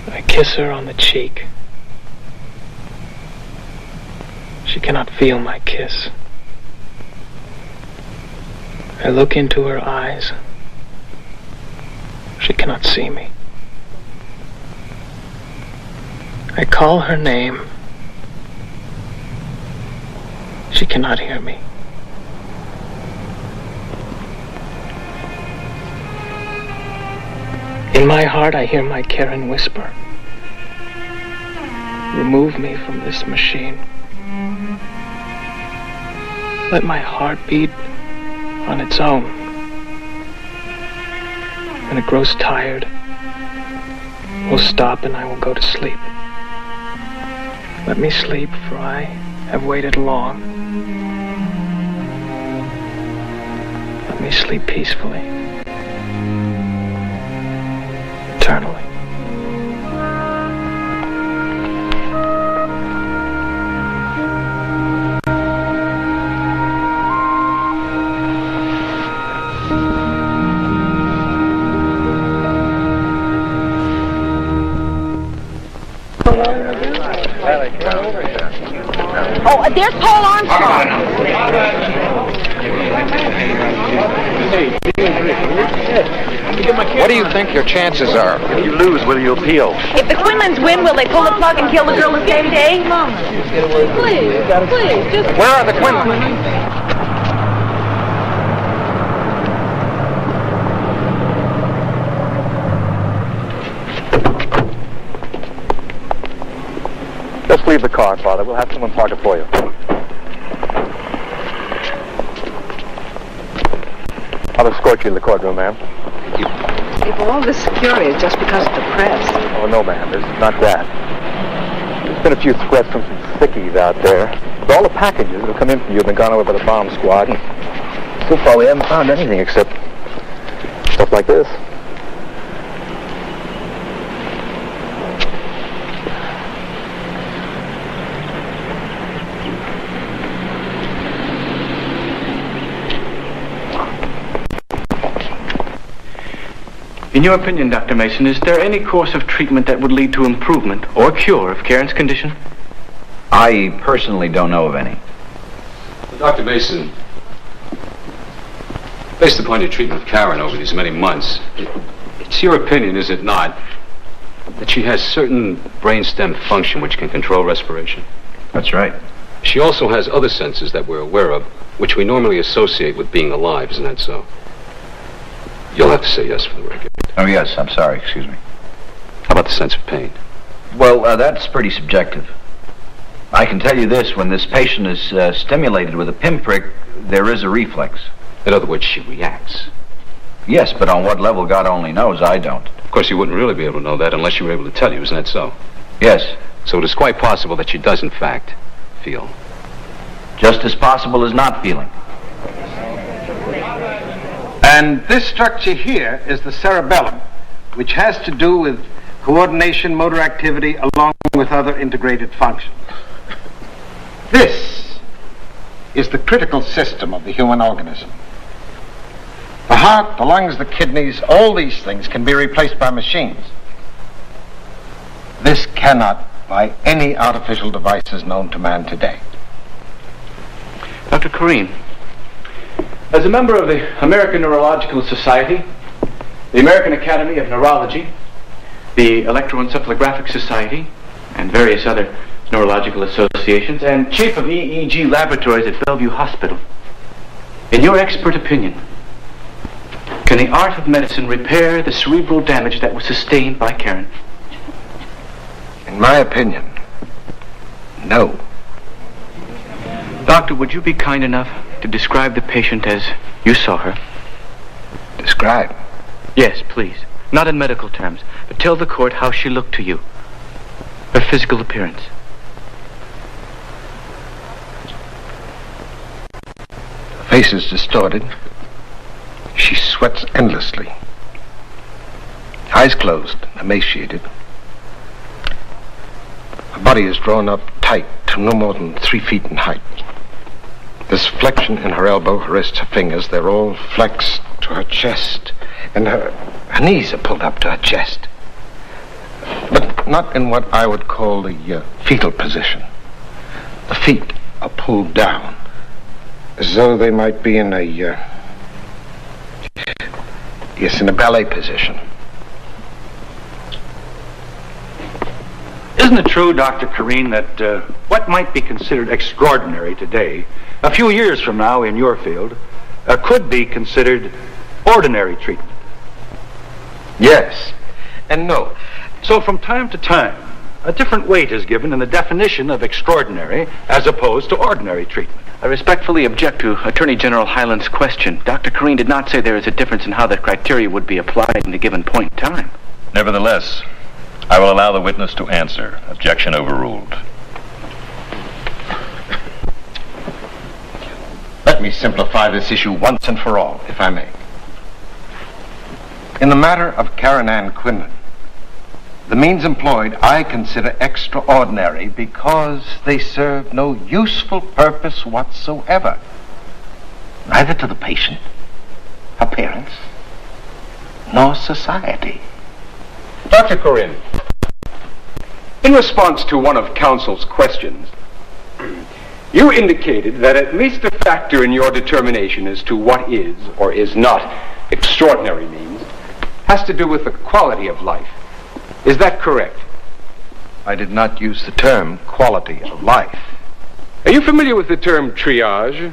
I kiss her on the cheek. She cannot feel my kiss. I look into her eyes. She cannot see me. I call her name. She cannot hear me. In my heart, I hear my Karen whisper. Remove me from this machine. Let my heart beat on its own. When it grows tired, we'll stop and I will go to sleep. Let me sleep, for I have waited long. Let me sleep peacefully, eternally. Oh, there's Paul Armstrong. What do you think your chances are? If you lose, will you appeal? If the Quinlans win, will they pull the plug and kill the girl the same day? Please, just... Where are the Quinlans? Just leave the car, Father. We'll have someone park it for you. I'll escort you to the courtroom, ma'am. If all this security is just because of the press. Oh, no, ma'am. There's not that. There's been a few threats from some sickies out there. But all the packages that have come in from you have been gone over by the bomb squad. And so far, we haven't found anything except stuff like this. In your opinion, Dr. Mason, is there any course of treatment that would lead to improvement or cure of Karen's condition? I personally don't know of any. Dr. Mason, based upon your treatment of Karen over these many months, it's your opinion, is it not, that she has certain brainstem function which can control respiration? That's right. She also has other senses that we're aware of, which we normally associate with being alive, isn't that so? You'll have to say yes for the record. Oh, yes, I'm sorry, excuse me. How about the sense of pain? Well, that's pretty subjective. I can tell you this, when this patient is stimulated with a pinprick, there is a reflex. In other words, she reacts. Yes, but on what level, God only knows, I don't. Of course, you wouldn't really be able to know that unless you were able to tell you, isn't that so? Yes. So it is quite possible that she does, in fact, feel. Just as possible as not feeling. And this structure here is the cerebellum, which has to do with coordination, motor activity, along with other integrated functions. This is the critical system of the human organism. The heart, the lungs, the kidneys, all these things can be replaced by machines. This cannot by any artificial devices known to man today. Dr. Kareem, as a member of the American Neurological Society, the American Academy of Neurology, the Electroencephalographic Society, and various other neurological associations, and chief of EEG laboratories at Bellevue Hospital, in your expert opinion, can the art of medicine repair the cerebral damage that was sustained by Karen? In my opinion, no. Doctor, would you be kind enough to describe the patient as you saw her? Describe? Yes, please. Not in medical terms, but tell the court how she looked to you. Her physical appearance. Her face is distorted. She sweats endlessly. Eyes closed, emaciated. Her body is drawn up tight to no more than 3 feet in height. This flexion in her elbow, her wrist, her fingers, they're all flexed to her chest. And her knees are pulled up to her chest. But not in what I would call the fetal position. The feet are pulled down, as though they might be in a ballet position. Isn't it true, Dr. Kareem, that what might be considered extraordinary today, a few years from now in your field, could be considered ordinary treatment? Yes, and no. So from time to time, a different weight is given in the definition of extraordinary as opposed to ordinary treatment. I respectfully object to Attorney General Hyland's question. Dr. Kareem did not say there is a difference in how that criteria would be applied in a given point in time. Nevertheless, I will allow the witness to answer. Objection overruled. Let me simplify this issue once and for all, if I may. In the matter of Karen Ann Quinlan, the means employed I consider extraordinary because they serve no useful purpose whatsoever, neither to the patient, her parents, nor society. Dr. Corinne, In response to one of counsel's questions, you indicated that at least a factor in your determination as to what is or is not extraordinary means has to do with the quality of life. Is that correct? I did not use the term quality of life. Are you familiar with the term triage?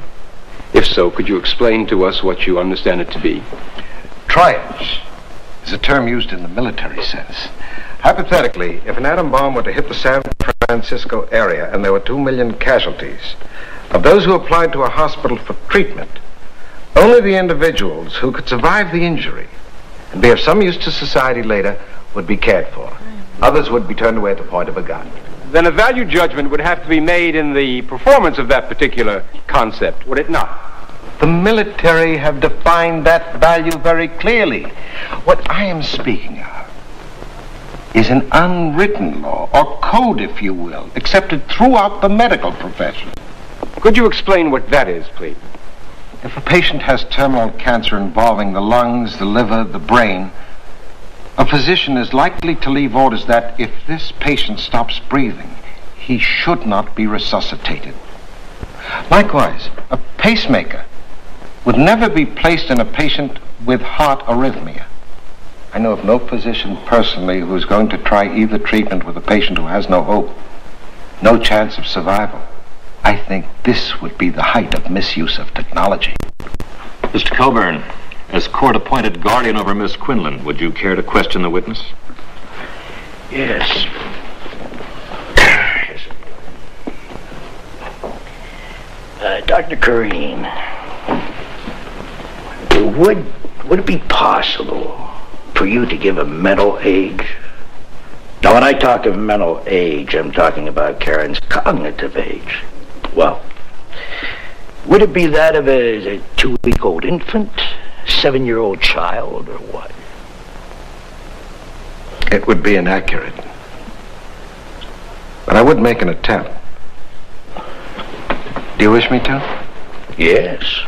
If so, could you explain to us what you understand it to be? Triage is a term used in the military sense. Hypothetically, if an atom bomb were to hit the San Francisco area and there were 2 million casualties, of those who applied to a hospital for treatment, only the individuals who could survive the injury and be of some use to society later would be cared for. Others would be turned away at the point of a gun. Then a value judgment would have to be made in the performance of that particular concept, would it not? The military have defined that value very clearly. What I am speaking of is an unwritten law, or code, if you will, accepted throughout the medical profession. Could you explain what that is, please? If a patient has terminal cancer involving the lungs, the liver, the brain, a physician is likely to leave orders that if this patient stops breathing, he should not be resuscitated. Likewise, a pacemaker would never be placed in a patient with heart arrhythmia. I know of no physician personally who is going to try either treatment with a patient who has no hope, no chance of survival. I think this would be the height of misuse of technology. Mr. Coburn, as court-appointed guardian over Miss Quinlan, would you care to question the witness? Yes. Dr. Kareem, would it be possible for you to give a mental age? Now, when I talk of mental age, I'm talking about Karen's cognitive age. Well, would it be that of a 2-week-old infant, 7-year-old child, or what? It would be inaccurate. But I would make an attempt. Do you wish me to? Yes,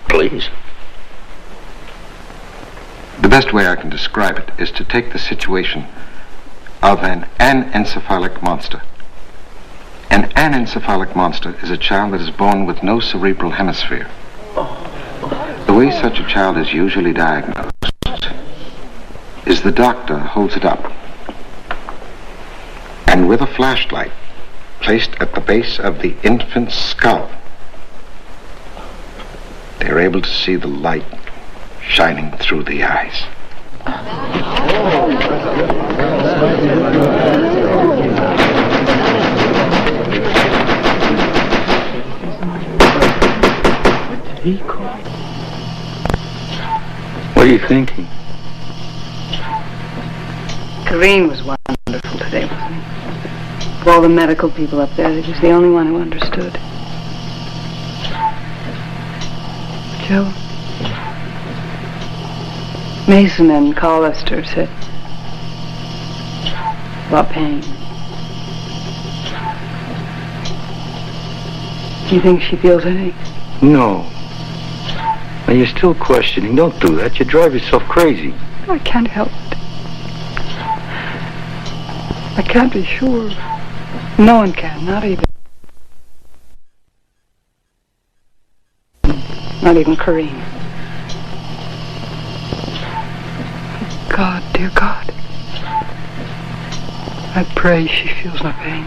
please. The best way I can describe it is to take the situation of an anencephalic monster. An anencephalic monster is a child that is born with no cerebral hemisphere. The way such a child is usually diagnosed is the doctor holds it up and with a flashlight placed at the base of the infant's skull, they are able to see the light shining through the eyes. What are you thinking? Green was wonderful today, wasn't he? Of all the medical people up there, he was the only one who understood. Joe? Mason and Collister said about pain. Do you think she feels any? No. Now, you're still questioning. Don't do that. You drive yourself crazy. I can't help it. I can't be sure. No one can, not even Kareem. God, dear God, I pray she feels no pain.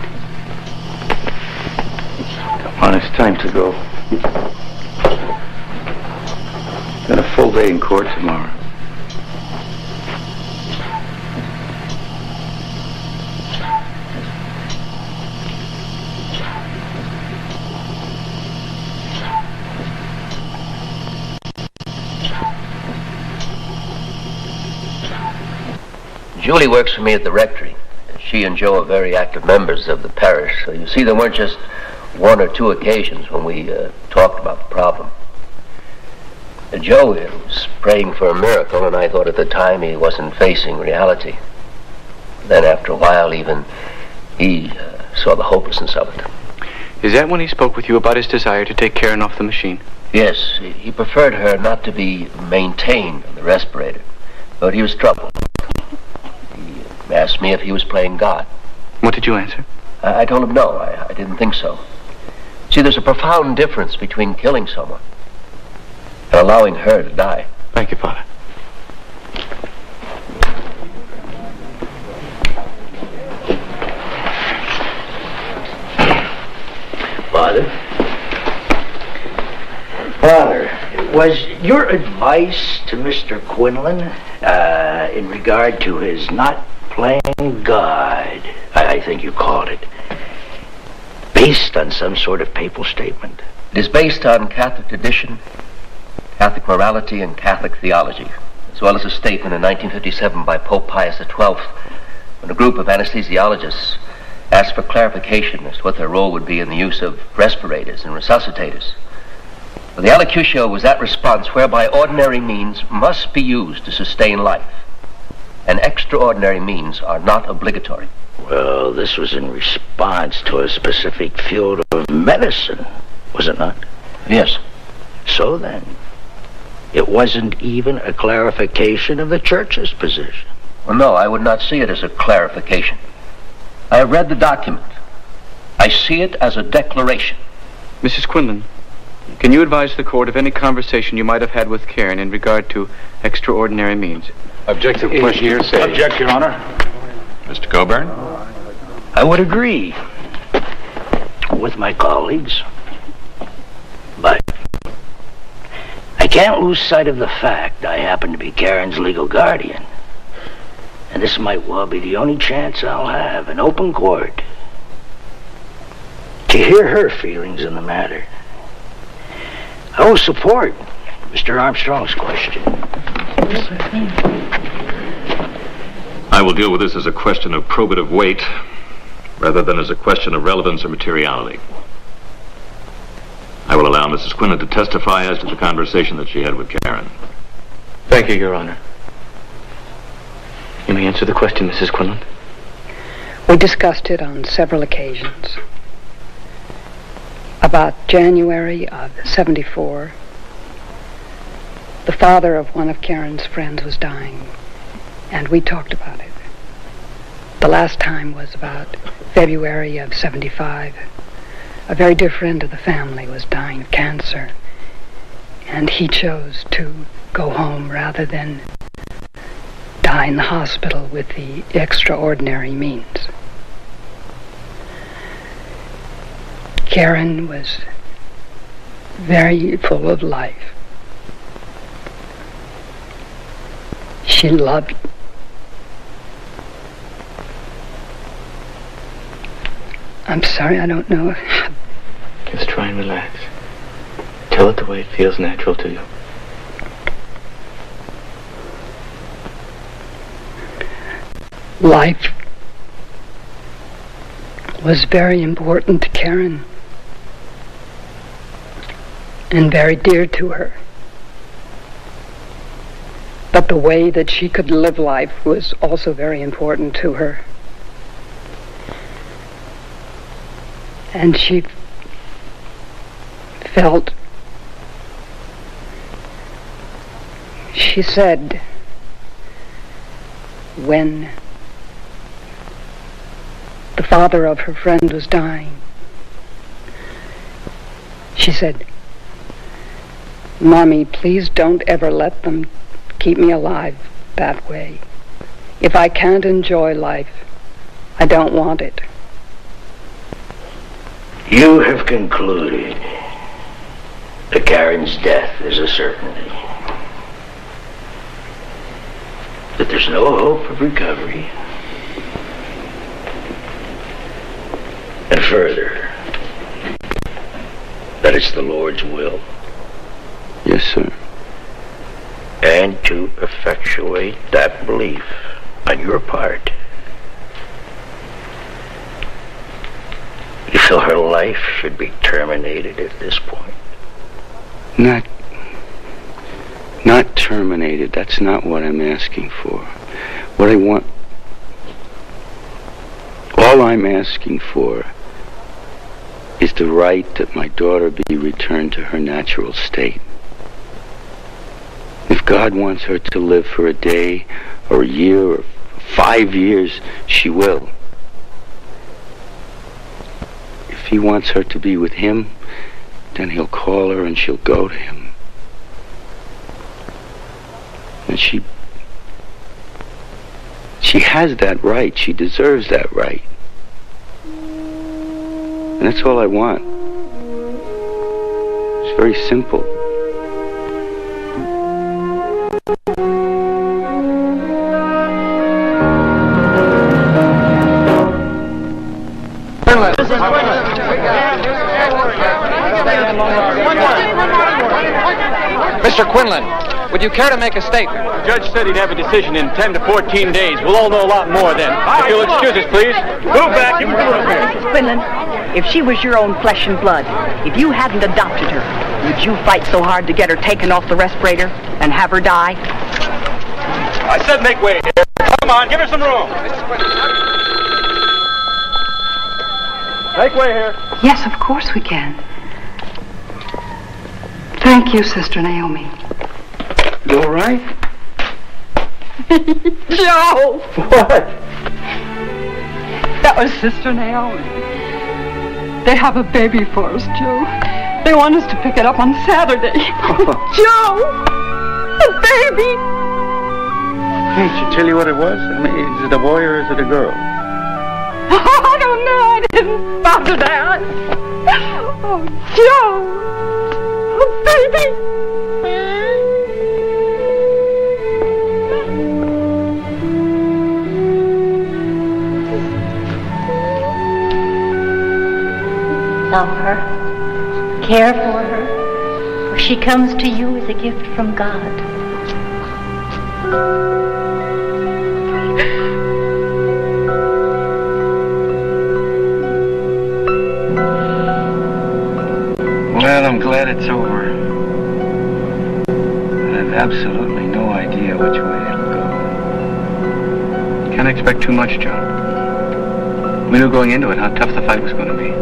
Come on, it's time to go. Got a full day in court tomorrow. Julie works for me at the rectory. She and Joe are very active members of the parish, so you see there weren't just 1 or 2 occasions when we talked about the problem. Joe was praying for a miracle, and I thought at the time he wasn't facing reality. Then after a while, even he saw the hopelessness of it. Is that when he spoke with you about his desire to take Karen off the machine? Yes, he preferred her not to be maintained on the respirator, but he was troubled. He asked me if he was playing God. What did you answer? I told him no, I didn't think so. See, there's a profound difference between killing someone and allowing her to die. Thank you, Father. Father, was your advice to Mr. Quinlan in regard to his not playing God, I think you called it, based on some sort of papal statement? It is based on Catholic tradition, Catholic morality, and Catholic theology, as well as a statement in 1957 by Pope Pius XII, when a group of anesthesiologists asked for clarification as to what their role would be in the use of respirators and resuscitators. Well, the allocutio was that response whereby ordinary means must be used to sustain life, and extraordinary means are not obligatory. Well, this was in response to a specific field of medicine, was it not? Yes. So then, it wasn't even a clarification of the Church's position. Well, no, I would not see it as a clarification. I have read the document. I see it as a declaration. Mrs. Quinlan, can you advise the court of any conversation you might have had with Karen in regard to extraordinary means? Objective question, hearsay. Object, Your Honor. Mr. Coburn? I would agree with my colleagues, but I can't lose sight of the fact I happen to be Karen's legal guardian. And this might well be the only chance I'll have in open court to hear her feelings in the matter. I will support Mr. Armstrong's question. I will deal with this as a question of probative weight rather than as a question of relevance or materiality. I will allow Mrs. Quinlan to testify as to the conversation that she had with Karen. Thank you, Your Honor. You may answer the question, Mrs. Quinlan. We discussed it on several occasions. About January of '74, the father of one of Karen's friends was dying, and we talked about it. The last time was about February of '75. A very dear friend of the family was dying of cancer, and he chose to go home rather than die in the hospital with the extraordinary means. Karen was very full of life. She loved. I'm sorry, I don't know. Just try and relax. Tell it the way it feels natural to you. Life was very important to Karen and very dear to her. But the way that she could live life was also very important to her. And she felt, she said, when the father of her friend was dying, she said, "Mommy, please don't ever let them keep me alive that way. If I can't enjoy life, I don't want it." You have concluded that Karen's death is a certainty. That there's no hope of recovery. And further, that it's the Lord's will. Yes, sir. And to effectuate that belief on your part, you feel her life should be terminated at this point? Not terminated. That's not what I'm asking for. What I want, all I'm asking for is the right that my daughter be returned to her natural state. If God wants her to live for a day or a year or 5 years, she will. he wants her to be with him, then he'll call her and she'll go to him. And she has that right. She deserves that right. And that's all I want. It's very simple. Mr. Quinlan, would you care to make a statement? The judge said he'd have a decision in 10 to 14 days. We'll all know a lot more then. If you'll excuse us, please. Move back. Mrs. Quinlan, if she was your own flesh and blood, if you hadn't adopted her, would you fight so hard to get her taken off the respirator and have her die? I said make way here. Come on, give her some room. Make way here. Yes, of course we can. Thank you, Sister Naomi. You all right? Joe! What? That was Sister Naomi. They have a baby for us, Joe. They want us to pick it up on Saturday. Joe! A baby! Can't she tell you what it was? I mean, is it a boy or is it a girl? I don't know. I didn't bother to ask. Oh, Joe! A baby! Love her, care for her, for she comes to you as a gift from God. Well, I'm glad it's over. But I've absolutely no idea which way it'll go. Can't expect too much, Joe. We knew going into it how tough the fight was going to be.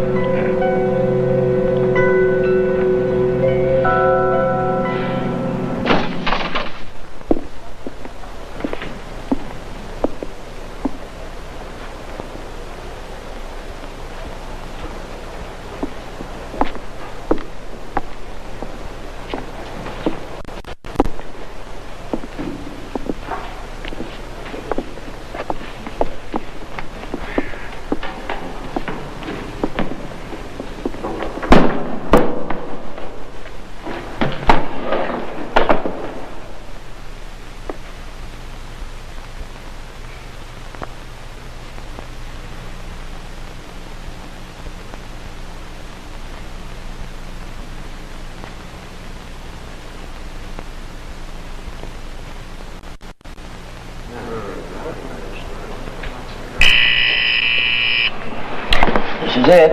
This is it.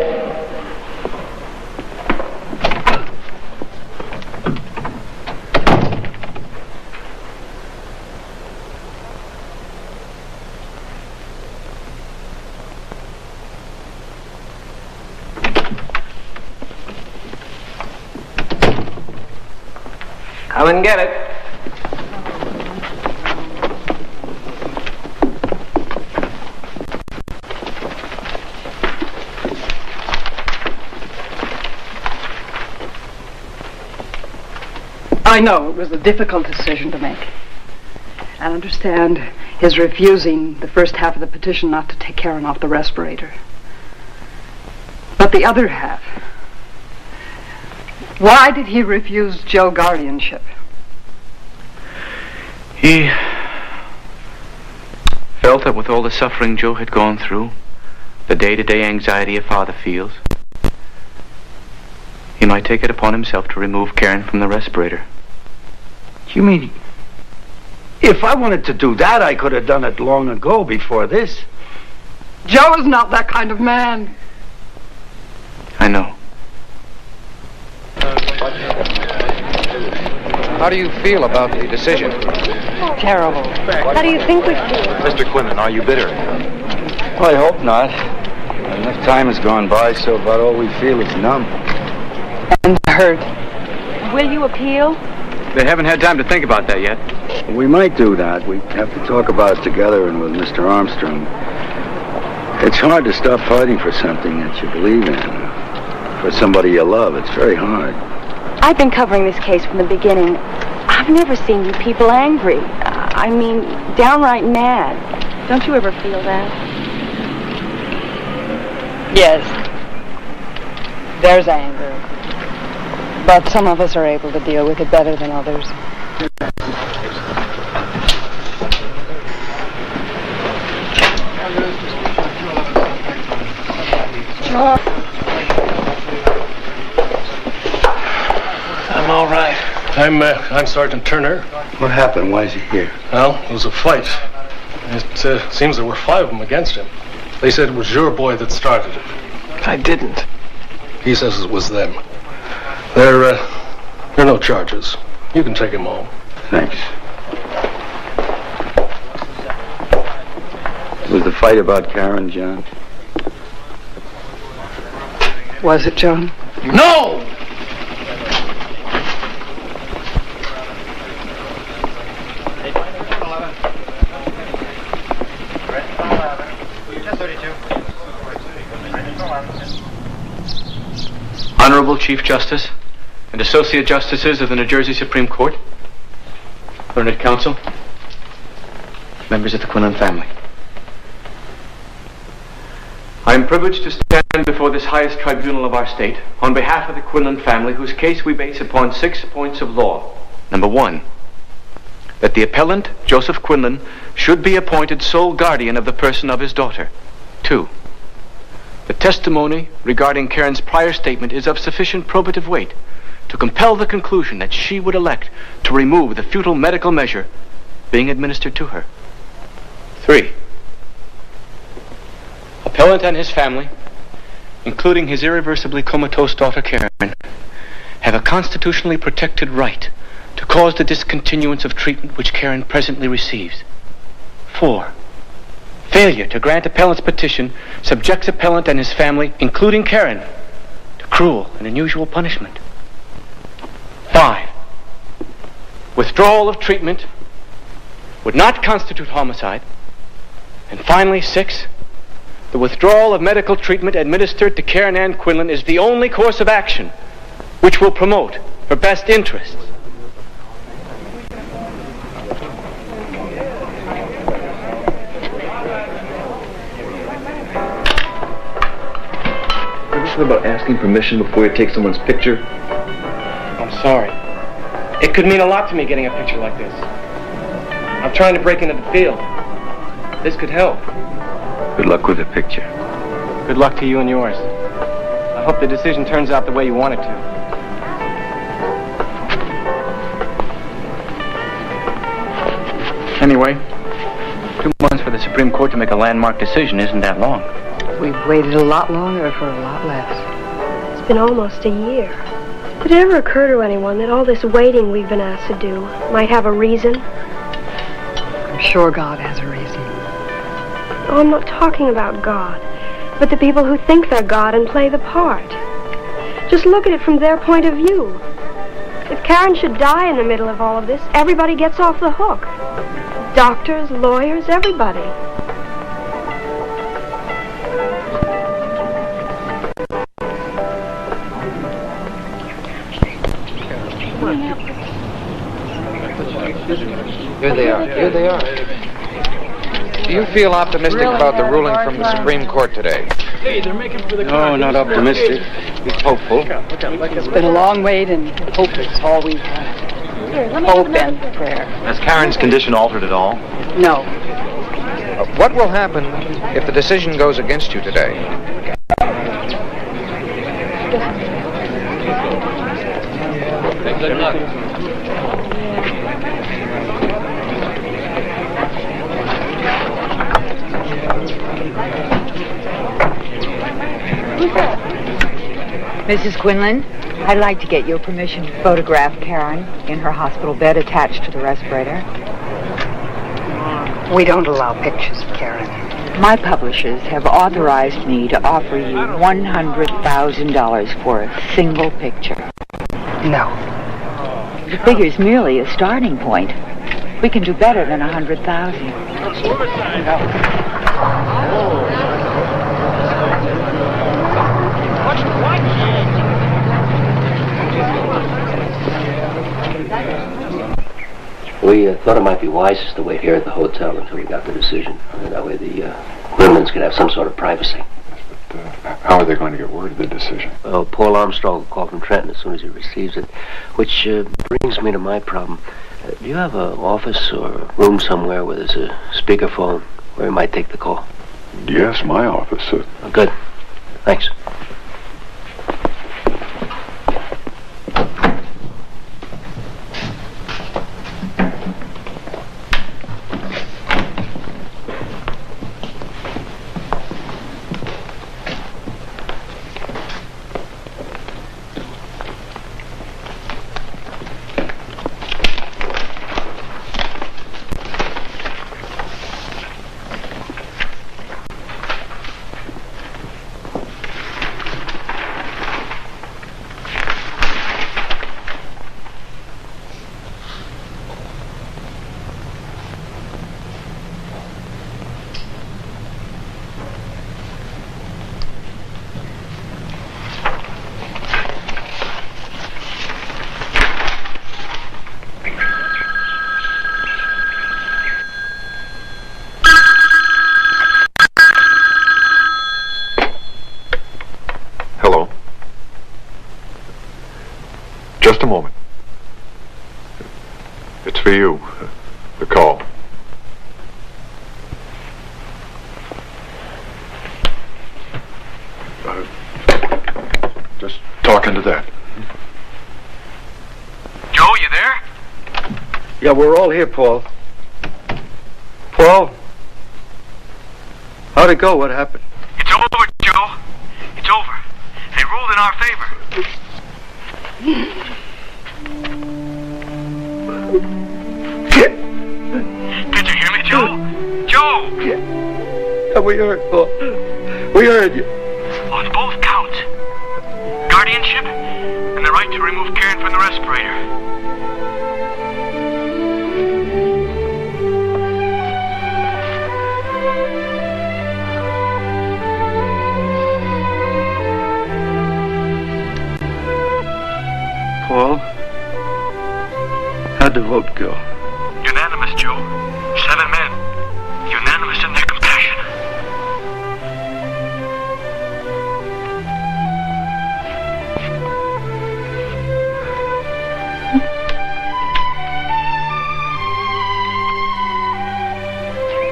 Come and get it. I know it was a difficult decision to make. I understand his refusing the first half of the petition not to take Karen off the respirator. But the other half, why did he refuse Joe guardianship? He felt that with all the suffering Joe had gone through, the day-to-day anxiety a father feels, he might take it upon himself to remove Karen from the respirator. You mean, if I wanted to do that, I could have done it long ago before this? Joe is not that kind of man. I know. How do you feel about the decision? Terrible. How do you think we feel? Mr. Quinlan, are you bitter? Well, I hope not. Enough time has gone by, so about all we feel is numb. And hurt. Will you appeal? They haven't had time to think about that yet. We might do that. We have to talk about it together and with Mr. Armstrong. It's hard to stop fighting for something that you believe in. for somebody you love. It's very hard. I've been covering this case from the beginning. I've never seen you people angry. I mean, downright mad. Don't you ever feel that? Yes. There's anger. But some of us are able to deal with it better than others. I'm all right. I'm Sergeant Turner. What happened? Why is he here? Well, it was a fight. It seems there were 5 of them against him. They said it was your boy that started it. I didn't. He says it was them. There are no charges. You can take him home. Thanks. Was the fight about Karen, John? Was it, John? No! Honorable Chief Justice and Associate Justices of the New Jersey Supreme Court, Learned Counsel, members of the Quinlan family. I am privileged to stand before this highest tribunal of our state on behalf of the Quinlan family, whose case we base upon 6 points of law. Number 1, that the appellant, Joseph Quinlan, should be appointed sole guardian of the person of his daughter. 2, the testimony regarding Karen's prior statement is of sufficient probative weight to compel the conclusion that she would elect to remove the futile medical measure being administered to her. 3, appellant and his family, including his irreversibly comatose daughter Karen, have a constitutionally protected right to cause the discontinuance of treatment which Karen presently receives. 4, failure to grant appellant's petition subjects appellant and his family, including Karen, to cruel and unusual punishment. 5, withdrawal of treatment would not constitute homicide. And finally, 6, the withdrawal of medical treatment administered to Karen Ann Quinlan is the only course of action which will promote her best interests. About asking permission before you take someone's picture? I'm sorry. It could mean a lot to me getting a picture like this. I'm trying to break into the field. This could help. Good luck with the picture. Good luck to you and yours. I hope the decision turns out the way you want it to. Anyway, 2 months for the Supreme Court to make a landmark decision isn't that long. We've waited a lot longer for a lot less. It's been almost a year. Did it ever occur to anyone that all this waiting we've been asked to do might have a reason? I'm sure God has a reason. Oh, I'm not talking about God, but the people who think they're God and play the part. Just look at it from their point of view. If Karen should die in the middle of all of this, everybody gets off the hook. Doctors, lawyers, everybody. Here they are. Here they are. Do you feel optimistic about the ruling from the Supreme Court today? No, not optimistic. It's hopeful. It's been a long wait, and hope is all we've had. Hope and prayer. Has Karen's condition altered at all? No. What will happen if the decision goes against you today? Good luck. Mrs. Quinlan, I'd like to get your permission to photograph Karen in her hospital bed attached to the respirator. We don't allow pictures of Karen. My publishers have authorized me to offer you $100,000 for a single picture. No. The figure's merely a starting point. We can do better than $100,000. Watch. We thought it might be wisest to wait here at the hotel until we got the decision. That way the Quinlans could have some sort of privacy. How are they going to get word of the decision? Well, Paul Armstrong will call from Trenton as soon as he receives it, which brings me to my problem. Do you have an office or a room somewhere where there's a speakerphone where he might take the call? Yes, my office. Oh, good. Thanks. Just a moment. It's for you, the call. Just talking to that. Joe, you there? Yeah, we're all here, Paul. Paul? How'd it go? What happened? It's over, Joe. It's over. They ruled in our favor. Did you hear me, Joe? Joe! Yeah, we heard, Paul. We heard you. On both counts. Guardianship and the right to remove Karen from the respirator. Paul, how'd the vote go? Unanimous, Joe. 7 men. Unanimous in their compassion.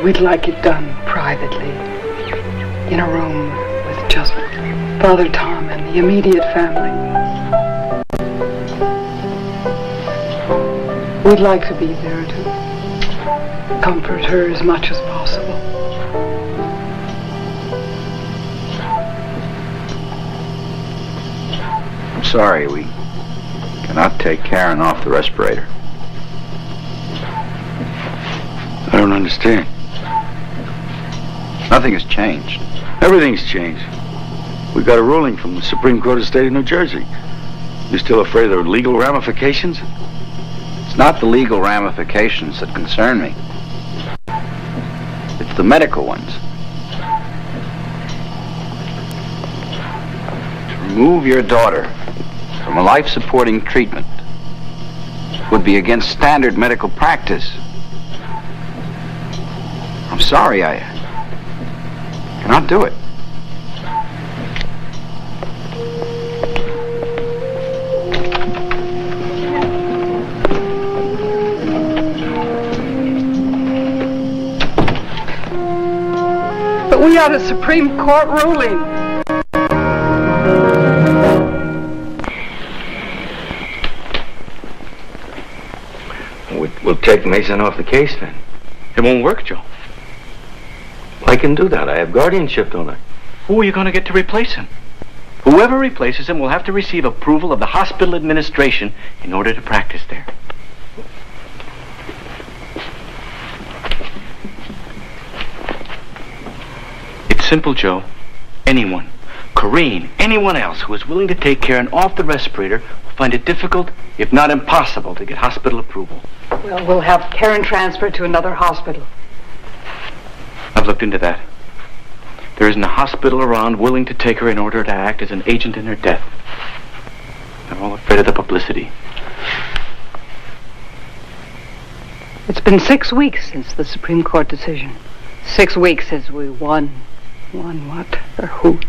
We'd like it done privately, in a room with just Father Tom and the immediate family. We'd like to be there to comfort her as much as possible. I'm sorry, we cannot take Karen off the respirator. I don't understand. Nothing has changed. Everything's changed. We got a ruling from the Supreme Court of the State of New Jersey. You still afraid of the legal ramifications? It's not the legal ramifications that concern me. It's the medical ones. To remove your daughter from a life-supporting treatment would be against standard medical practice. I'm sorry, I cannot do it. We had a Supreme Court ruling. We'll take Mason off the case then. It won't work, Joe. I can do that. I have guardianship, don't I? Who are you going to get to replace him? Whoever replaces him will have to receive approval of the hospital administration in order to practice there. It's simple, Joe. Anyone, Corrine, anyone else who is willing to take Karen off the respirator will find it difficult, if not impossible, to get hospital approval. Well, we'll have Karen transferred to another hospital. I've looked into that. There isn't a hospital around willing to take her in order to act as an agent in her death. They're all afraid of the publicity. It's been 6 weeks since the Supreme Court decision. 6 weeks since we won. Won what? Or who?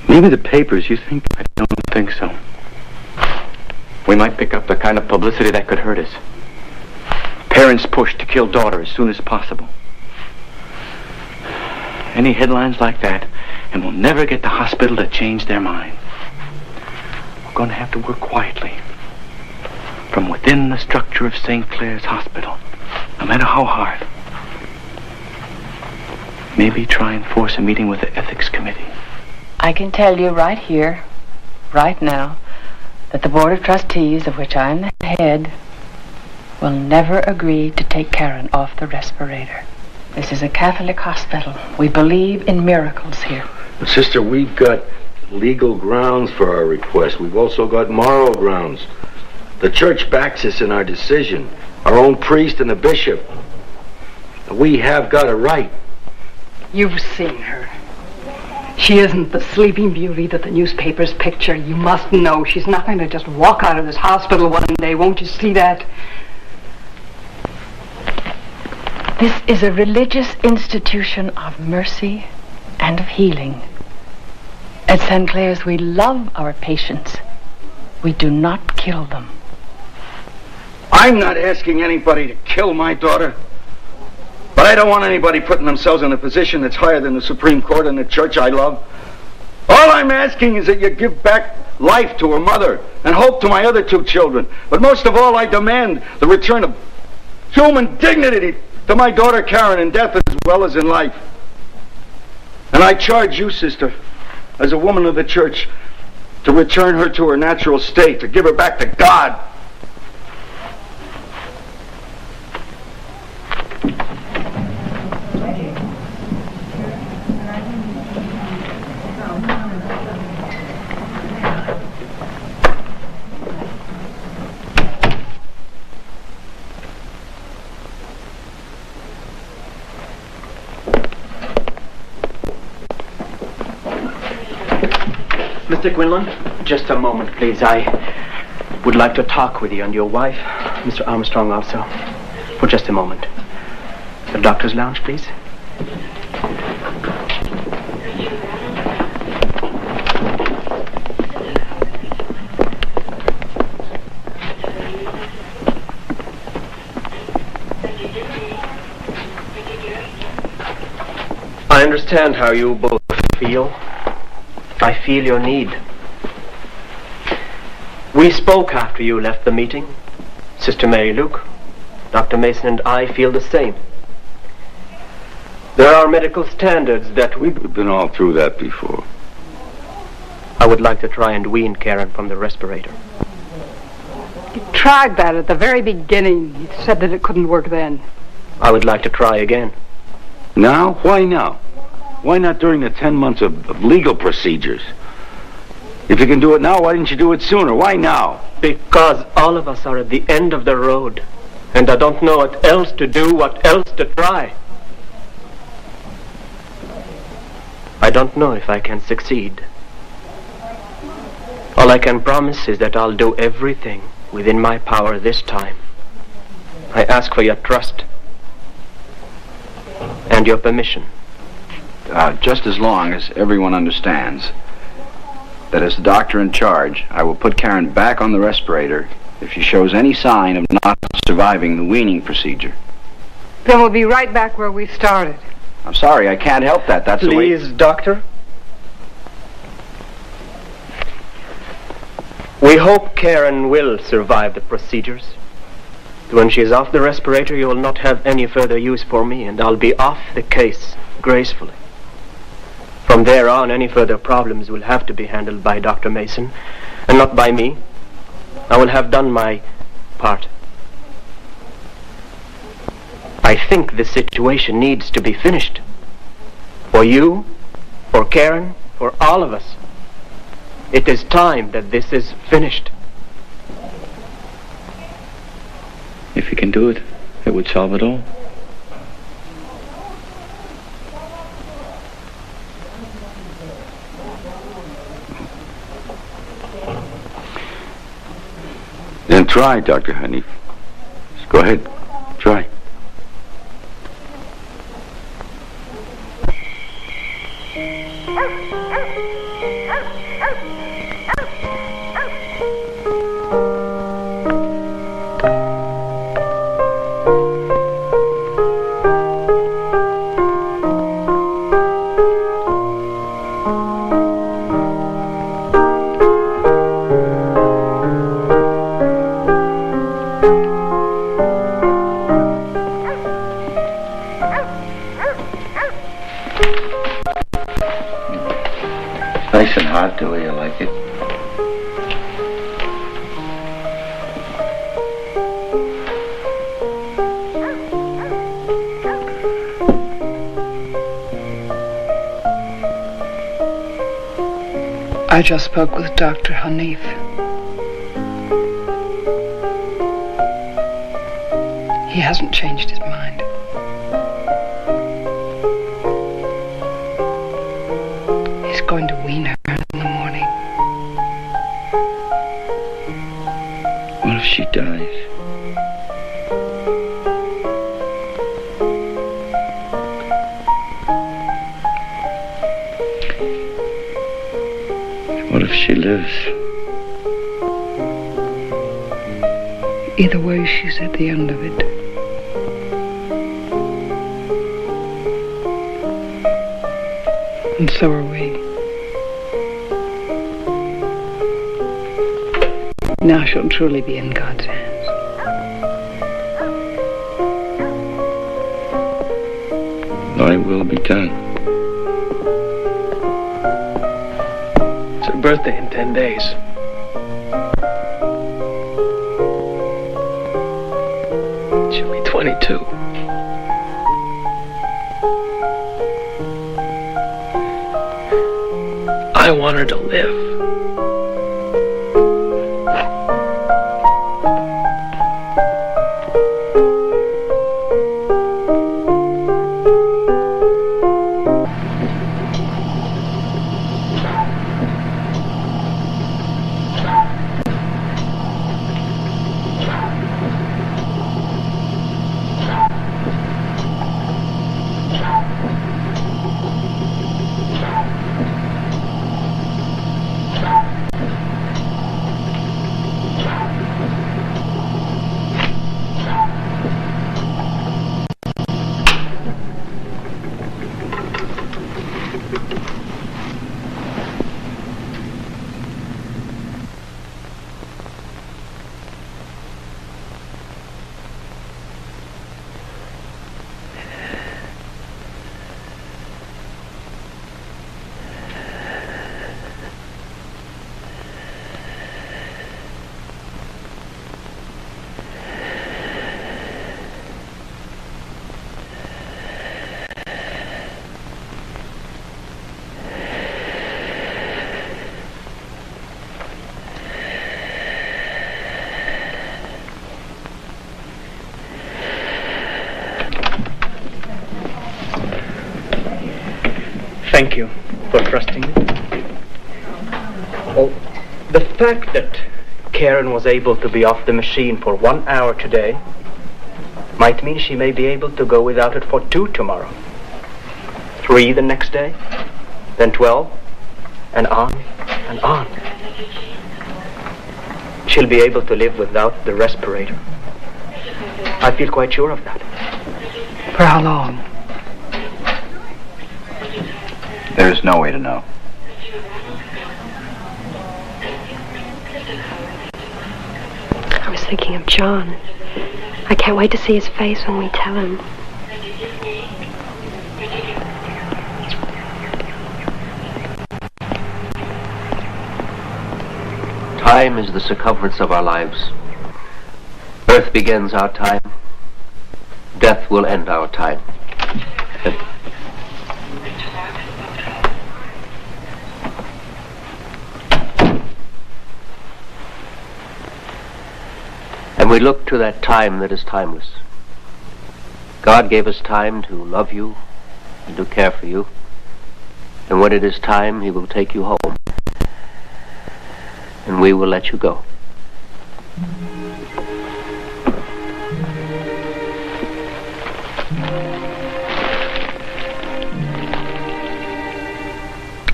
Maybe the papers, you think? I don't think so. We might pick up the kind of publicity that could hurt us. Parents pushed to kill daughter as soon as possible. Any headlines like that, and we'll never get the hospital to change their mind. We're going to have to work quietly from within the structure of St. Clair's Hospital, no matter how hard. Maybe try and force a meeting with the Ethics Committee. I can tell you right here, right now, that the Board of Trustees, of which I'm the head, will never agree to take Karen off the respirator. This is a Catholic hospital. We believe in miracles here. But Sister, we've got legal grounds for our request. We've also got moral grounds. The church backs us in our decision. Our own priest and the bishop. We have got a right. You've seen her. She isn't the sleeping beauty that the newspapers picture. You must know she's not going to just walk out of this hospital one day. Won't you see that? This is a religious institution of mercy and of healing. At St. Clair's, we love our patients. We do not kill them. I'm not asking anybody to kill my daughter. But I don't want anybody putting themselves in a position that's higher than the Supreme Court and the church I love. All I'm asking is that you give back life to her mother and hope to my other 2 children. But most of all, I demand the return of human dignity to my daughter Karen in death as well as in life. And I charge you, sister, as a woman of the church, to return her to her natural state, to give her back to God. Mr. Quinlan, just a moment, please. I would like to talk with you and your wife, Mr. Armstrong also, for just a moment. The doctor's lounge, please. I understand how you both feel. I feel your need. We spoke after you left the meeting. Sister Mary Luke, Dr. Mason and I feel the same. There are medical standards that We've been all through that before. I would like to try and wean Karen from the respirator. You tried that at the very beginning. You said that it couldn't work then. I would like to try again. Now? Why now? Why not during the 10 months of legal procedures? If you can do it now, why didn't you do it sooner? Why now? Because all of us are at the end of the road, and I don't know what else to do, what else to try. I don't know if I can succeed. All I can promise is that I'll do everything within my power this time. I ask for your trust and your permission. Just as long as everyone understands that as the doctor in charge, I will put Karen back on the respirator if she shows any sign of not surviving the weaning procedure. Then we'll be right back where we started. I'm sorry, I can't help that. That's the way... Please, doctor. We hope Karen will survive the procedures. When she is off the respirator, you will not have any further use for me, and I'll be off the case gracefully. From there on, any further problems will have to be handled by Dr. Mason, and not by me. I will have done my part. I think this situation needs to be finished. For you, for Karen, for all of us. It is time that this is finished. If you can do it, it would solve it all. Then try, Dr. Hanif. Go ahead. Try. not the way you like it. I just spoke with Dr. Hanif. He hasn't changed his mind. He's going to wean her in the morning. What if she dies? What if she lives? Either way, she's at the end of it. And so are we. Now she'll truly be in God's hands. Thy will be done. It's her birthday in 10 days. She'll be 22. I want her to live. Thank you for trusting me. Well, the fact that Karen was able to be off the machine for 1 hour today might mean she may be able to go without it for 2 tomorrow, 3 the next day, then 12, and on and on. She'll be able to live without the respirator. I feel quite sure of that. For how long? There's no way to know. I was thinking of John. I can't wait to see his face when we tell him. Time is the circumference of our lives. Birth begins our time. Death will end our time. And we look to that time that is timeless. God gave us time to love you and to care for you. And when it is time, He will take you home. And we will let you go.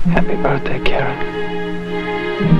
Happy birthday, Karen.